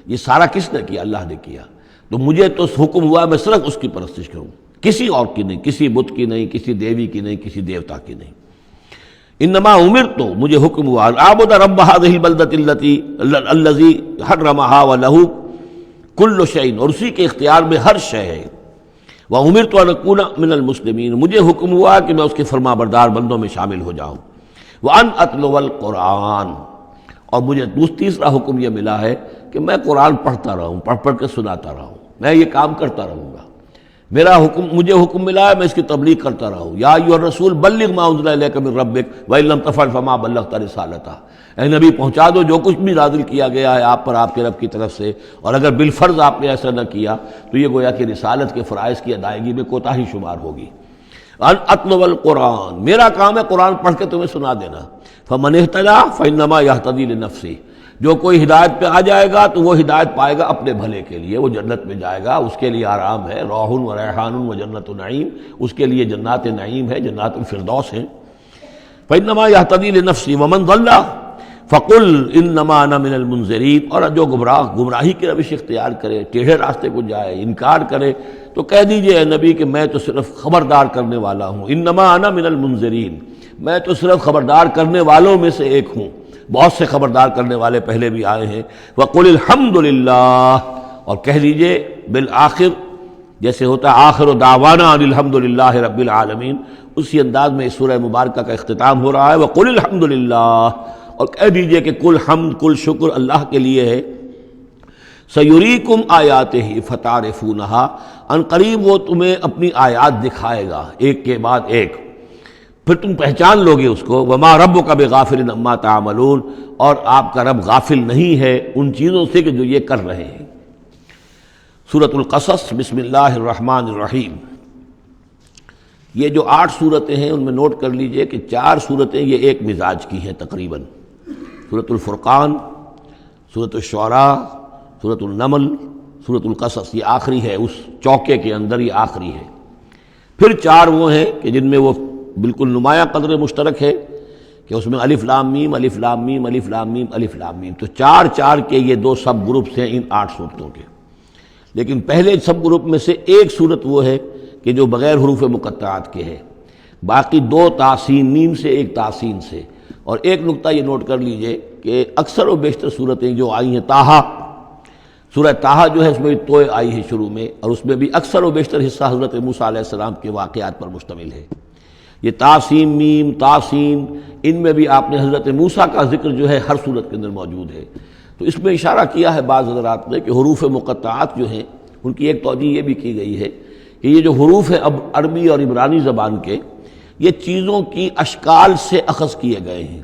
یہ سارا کس نے کیا؟ اللہ نے کیا۔ تو مجھے تو حکم ہوا میں صرف اس کی پرستش کروں، کسی اور کی نہیں، کسی بت کی نہیں، کسی دیوی کی نہیں، کسی دیوتا کی نہیں۔ انما امرت، مجھے حکم ہوا اعبد رب هذه البلدۃ الذی حرمها وله كل شیء، اور اسی کے اختیار میں ہر شے ہے۔ وامرت ان اکون من المسلمین، مجھے حکم ہوا کہ میں اس کے فرما بردار بندوں میں شامل ہو جاؤں۔ وان اتلو القرآن، اور مجھے تیسرا حکم یہ ملا ہے کہ میں قرآن پڑھتا رہوں، پڑھ پڑھ کے سناتا رہوں، میں یہ کام کرتا رہوں گا۔ میرا حکم، مجھے حکم ملا ہے میں اس کی تبلیغ کرتا رہوں۔ یا ایھا الرسول بلغ ما انزل الیک من ربک وان لم تفعل فما بلغت رسالتہ، اے نبی پہنچا دو جو کچھ بھی نازل کیا گیا ہے آپ پر آپ کے رب کی طرف سے، اور اگر بالفرض آپ نے ایسا نہ کیا تو یہ گویا کہ رسالت کے فرائض کی ادائیگی میں کوتاہی شمار ہوگی۔ ان اتلو القرآن، میرا کام ہے قرآن پڑھ کے تمہیں سنا دینا۔ فمن اہتدی فانما یہتدی لنفسہ، جو کوئی ہدایت پہ آ جائے گا تو وہ ہدایت پائے گا اپنے بھلے کے لیے، وہ جنت میں جائے گا، اس کے لیے آرام ہے، روح و ریحان و جنت نعیم، اس کے لیے جنات نعیم ہے، جنات الفردوس ہیں۔ فانما یہتدی لنفسہ ومن ضل فقل انما انا من المنذرین، اور جو گمراہی کی روش اختیار کرے، ٹیڑھے راستے کو جائے، انکار کرے، تو کہہ دیجئے اے نبی کہ میں تو صرف خبردار کرنے والا ہوں، انما انا من المنذرین، میں تو صرف خبردار کرنے والوں میں سے ایک ہوں، بہت سے خبردار کرنے والے پہلے بھی آئے ہیں۔ وقل الحمد للہ، اور کہہ دیجئے بالآخر، جیسے ہوتا ہے آخر دعوانا ان الحمد للہ رب العالمین، اسی انداز میں اس سورہ مبارکہ کا اختتام ہو رہا ہے۔ وقل الحمد للہ، اور کہہ دیجئے کہ کل حمد کل شکر اللہ کے لیے ہے۔ سیریکم آیاتہ فتعرفونہا، ان قریب وہ تمہیں اپنی آیات دکھائے گا ایک کے بعد ایک، پھر تم پہچان لوگے اس کو۔ وما ربک بغافل عما تعملون، اور آپ کا رب غافل نہیں ہے ان چیزوں سے کہ جو یہ کر رہے ہیں۔ سورۃ القصص، بسم اللہ الرحمن الرحیم۔ یہ جو 8 صورتیں ہیں ان میں نوٹ کر لیجئے کہ 4 صورتیں یہ ایک مزاج کی ہیں تقریباً، سورۃ الفرقان، سورۃ الشعراء، سورۃ النمل، سورۃ القصص، یہ آخری ہے اس چوکے کے اندر، یہ آخری ہے۔ پھر 4 وہ ہیں کہ جن میں وہ بالکل نمایاں قدر مشترک ہے کہ اس میں الف لام میم الف لام میم الف لام میم الف لام میم، تو 4 کے یہ 2 سب گروپس ہیں ان 8 صورتوں کے۔ لیکن پہلے سب گروپ میں سے ایک صورت وہ ہے کہ جو بغیر حروف مقطعات کے ہے، باقی 2 تاسین میم سے، ایک تاسین سے۔ اور ایک نقطہ یہ نوٹ کر لیجئے کہ اکثر و بیشتر صورتیں جو آئی ہیں، طٰہٰ، سورہ طٰہٰ جو ہے اس میں بھی توئے آئی ہے شروع میں، اور اس میں بھی اکثر و بیشتر حصہ حضرت موسیٰ علیہ السلام کے واقعات پر مشتمل ہے۔ یہ تاسین میم تاسین، ان میں بھی آپ نے حضرت موسیٰ کا ذکر جو ہے ہر صورت کے اندر موجود ہے۔ تو اس میں اشارہ کیا ہے بعض حضرات نے کہ حروف مقطعات جو ہیں ان کی ایک توجہ یہ بھی کی گئی ہے کہ یہ جو حروف ہیں اب عربی اور عبرانی زبان کے، یہ چیزوں کی اشکال سے اخذ کیے گئے ہیں۔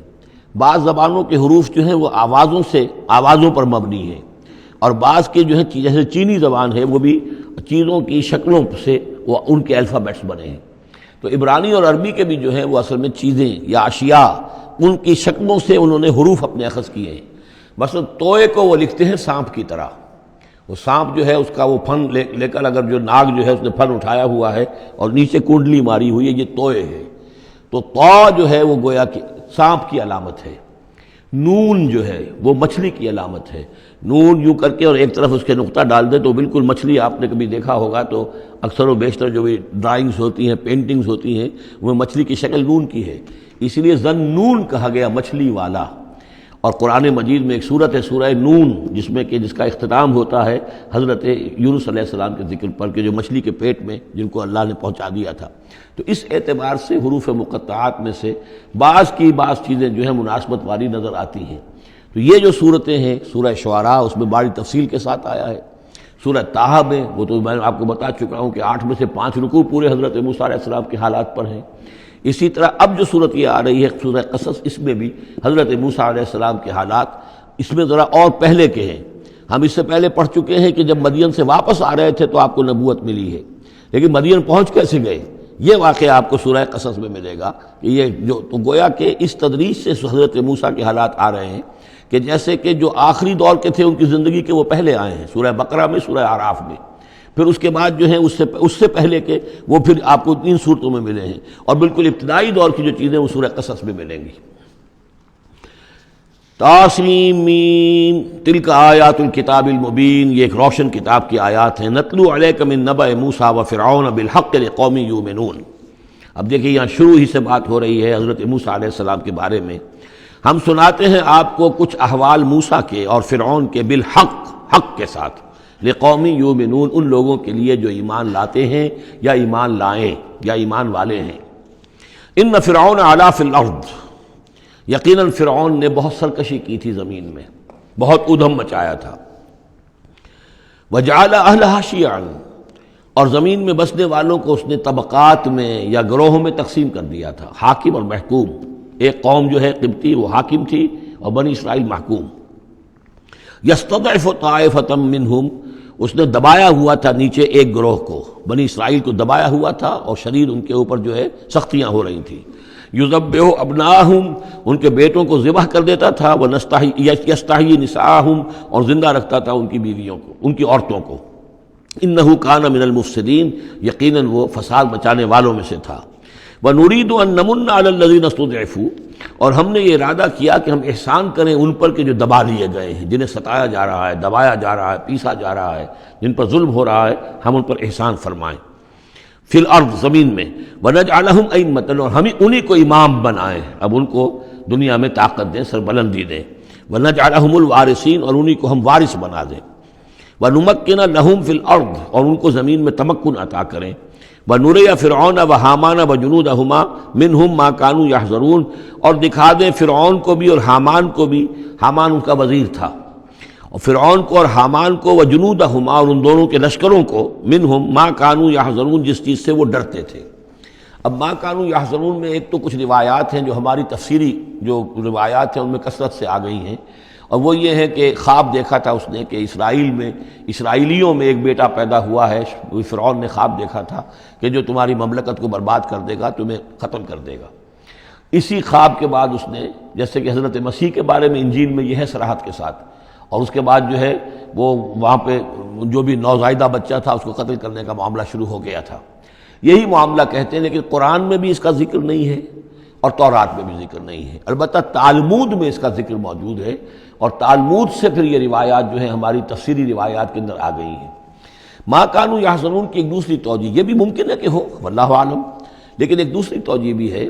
بعض زبانوں کے حروف جو ہیں وہ آوازوں پر مبنی ہیں، اور بعض کے جو ہے جیسے چینی زبان ہے وہ بھی چیزوں کی شکلوں سے وہ ان کے الفابیٹس بنے ہیں۔ تو عبرانی اور عربی کے بھی جو ہیں وہ اصل میں چیزیں یا اشیاء، ان کی شکلوں سے انہوں نے حروف اپنے اخذ کیے ہیں۔ مثلا توئے کو وہ لکھتے ہیں سانپ کی طرح، وہ سانپ جو ہے اس کا وہ پھن لے کر اگر جو ناگ جو ہے اس نے پھن اٹھایا ہوا ہے اور نیچے کنڈلی ماری ہوئی ہے، یہ توئے ہے۔ تو تو جو ہے وہ گویا کہ سانپ کی علامت ہے۔ نون جو ہے وہ مچھلی کی علامت ہے. نون یوں کر کے اور ایک طرف اس کے نقطہ ڈال دے تو بالکل مچھلی. آپ نے کبھی دیکھا ہوگا تو اکثر و بیشتر جو بھی ڈرائنگز ہوتی ہیں، پینٹنگز ہوتی ہیں، وہ مچھلی کی شکل نون کی ہے، اس لیے ذن نون کہا گیا، مچھلی والا. اور قرآن مجید میں ایک سورت ہے سورہ نون، جس کا اختتام ہوتا ہے حضرت یونس علیہ السلام کے ذکر پر کہ جو مچھلی کے پیٹ میں جن کو اللہ نے پہنچا دیا تھا. تو اس اعتبار سے حروف مقطعات میں سے بعض چیزیں جو ہیں مناسبت والی نظر آتی ہیں. تو یہ جو صورتیں ہیں، سورہ شعراء اس میں بڑی تفصیل کے ساتھ آیا ہے. سورہ طٰہٰ میں وہ تو میں آپ کو بتا چکا ہوں کہ 8 میں سے 5 رکوع پورے حضرت موسیٰ علیہ السلام کے حالات پر ہیں. اسی طرح اب جو صورت یہ آ رہی ہے سورہ قصص، اس میں بھی حضرت موسیٰ علیہ السلام کے حالات اس میں ذرا اور پہلے کے ہیں. ہم اس سے پہلے پڑھ چکے ہیں کہ جب مدین سے واپس آ رہے تھے تو آپ کو نبوت ملی ہے، لیکن مدین پہنچ کیسے گئے یہ واقعہ آپ کو سورہ قصص میں ملے گا. کہ یہ جو تو گویا کہ اس تدریج سے حضرت موسیٰ کے حالات آ رہے ہیں کہ جیسے کہ جو آخری دور کے تھے ان کی زندگی کے وہ پہلے آئے ہیں سورہ بقرہ میں، سورہ اعراف میں. پھر اس کے بعد جو ہیں اس سے پہلے کے وہ پھر آپ کو 3 صورتوں میں ملے ہیں، اور بالکل ابتدائی دور کی جو چیزیں وہ سورہ قصص میں ملیں گی. طاسیم میم تلک آیات الکتاب المبین، یہ ایک روشن کتاب کی آیات ہیں. نتلو علیک من نبأ موسیٰ وفرعون بالحق لقوم یؤمنون. اب دیکھیں یہاں شروع ہی سے بات ہو رہی ہے حضرت موسیٰ علیہ السلام کے بارے میں. ہم سناتے ہیں آپ کو کچھ احوال موسیٰ کے اور فرعون کے بالحق، حق کے ساتھ، لقوم یؤمنون، ان لوگوں کے لیے جو ایمان لاتے ہیں یا ایمان لائیں یا ایمان والے ہیں. ان فرعون علا فی الارض، یقیناً فرعون نے بہت سرکشی کی تھی زمین میں، بہت ادھم مچایا تھا. وجعل اہلہا شیعا، اور زمین میں بسنے والوں کو اس نے طبقات میں یا گروہوں میں تقسیم کر دیا تھا، حاکم اور محکوم. ایک قوم جو ہے قبطی وہ حاکم تھی اور بنی اسرائیل محکوم. یستضعف طائفۃ منہم، اس نے دبایا ہوا تھا نیچے ایک گروہ کو، بنی اسرائیل کو دبایا ہوا تھا اور شدید ان کے اوپر جو ہے سختیاں ہو رہی تھیں. یذبح ابناہم، ان کے بیٹوں کو ذبح کر دیتا تھا. یستحیی نساءہم، اور زندہ رکھتا تھا ان کی بیویوں کو، ان کی عورتوں کو. انہ کان من المفسدین، یقیناً وہ فساد مچانے والوں میں سے تھا. وَنُرِيدُ أَن نَّمُنَّ عَلَى الَّذِينَ اسْتُضْعِفُوا، اور ہم نے یہ ارادہ کیا کہ ہم احسان کریں ان پر کہ جو دبا لیے گئے ہیں، جنہیں ستایا جا رہا ہے، دبایا جا رہا ہے، پیسا جا رہا ہے، جن پر ظلم ہو رہا ہے، ہم ان پر احسان فرمائیں. فی الارض، زمین میں. وَنَجْعَلَهُمْ أَئِمَّةً، اور ہم انہی کو امام بنائیں، اب ان کو دنیا میں طاقت دیں، سربلندی دیں. وَنَجْعَلَهُمُ الْوَارِثِينَ، اور انہی کو ہم وارث بنا دیں. وَنُمَكِّنَ لَهُمْ فِي الْأَرْضِ، اور ان کو زمین میں تمکن عطا کریں. وَنُرِيَ فِرْعَوْنَ وَحَامَانَ وَجُنُودَهُمَا مِنْهُمْ مَا كَانُوا يَحْذَرُونَ، اور دکھا دیں فرعون کو بھی اور حامان کو بھی، حامان ان کا وزیر تھا، اور فرعون کو اور حامان کو، وجنودہما، اور ان دونوں کے لشکروں کو، منہم ما کانوا یحذرون، جس چیز سے وہ ڈرتے تھے. اب ما کانوا یحذرون میں ایک تو کچھ روایات ہیں جو ہماری تفسیری جو روایات ہیں ان میں کثرت سے آ گئی ہیں، اور وہ یہ ہے کہ خواب دیکھا تھا اس نے کہ اسرائیلیوں میں ایک بیٹا پیدا ہوا ہے. فرعون نے خواب دیکھا تھا کہ جو تمہاری مملکت کو برباد کر دے گا، تمہیں ختم کر دے گا. اسی خواب کے بعد اس نے، جیسے کہ حضرت مسیح کے بارے میں انجیل میں یہ ہے صراحت کے ساتھ، اور اس کے بعد جو ہے وہ وہاں پہ جو بھی نوزائیدہ بچہ تھا اس کو قتل کرنے کا معاملہ شروع ہو گیا تھا. یہی معاملہ کہتے ہیں، لیکن قرآن میں بھی اس کا ذکر نہیں ہے اور تورات میں بھی ذکر نہیں ہے. البتہ تالمود میں اس کا ذکر موجود ہے، اور تالمود سے پھر یہ روایات جو ہیں ہماری تفسیری روایات کے اندر آ گئی ہیں. ما کانوا یحذرون کی ایک دوسری توجہ یہ بھی ممکن ہے کہ ہو، واللہ عالم، لیکن ایک دوسری توجہ بھی ہے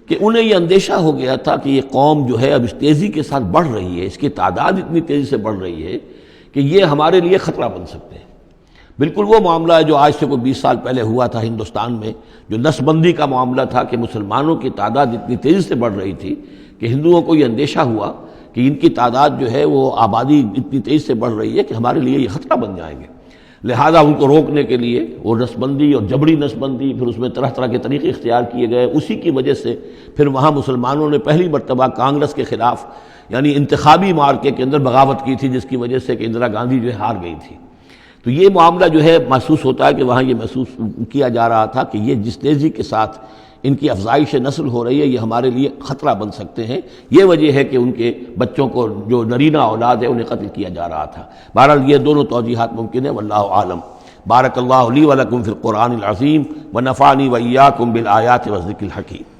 کہ انہیں یہ اندیشہ ہو گیا تھا کہ یہ قوم جو ہے اب اس تیزی کے ساتھ بڑھ رہی ہے، اس کی تعداد اتنی تیزی سے بڑھ رہی ہے کہ یہ ہمارے لیے خطرہ بن سکتے ہیں. بالکل وہ معاملہ ہے جو آج سے کوئی 20 سال پہلے ہوا تھا ہندوستان میں، جو نسل بندی کا معاملہ تھا کہ مسلمانوں کی تعداد اتنی تیزی سے بڑھ رہی تھی کہ ہندوؤں کو یہ اندیشہ ہوا کہ ان کی تعداد جو ہے وہ آبادی اتنی تیزی سے بڑھ رہی ہے کہ ہمارے لیے یہ خطرہ بن جائیں گے. لہذا ان کو روکنے کے لیے وہ نسل بندی اور جبری نسل بندی، پھر اس میں طرح طرح کے طریقے اختیار کیے گئے. اسی کی وجہ سے پھر وہاں مسلمانوں نے پہلی مرتبہ کانگریس کے خلاف یعنی انتخابی معرکے کے اندر بغاوت کی تھی، جس کی وجہ سے کہ اندرا گاندھی جو ہے ہار گئی تھی. تو یہ معاملہ جو ہے محسوس ہوتا ہے کہ وہاں یہ محسوس کیا جا رہا تھا کہ یہ جس تیزی کے ساتھ ان کی افزائش نسل ہو رہی ہے یہ ہمارے لیے خطرہ بن سکتے ہیں. یہ وجہ ہے کہ ان کے بچوں کو جو نرینہ اولاد ہے انہیں قتل کیا جا رہا تھا. بہرحال یہ دونوں توجیحات ممکن ہیں، واللہ عالم. بارک اللہ لی ولکم فی القرآن العظیم ونفعنی وإیاکم بالآیات والذکر الحکیم.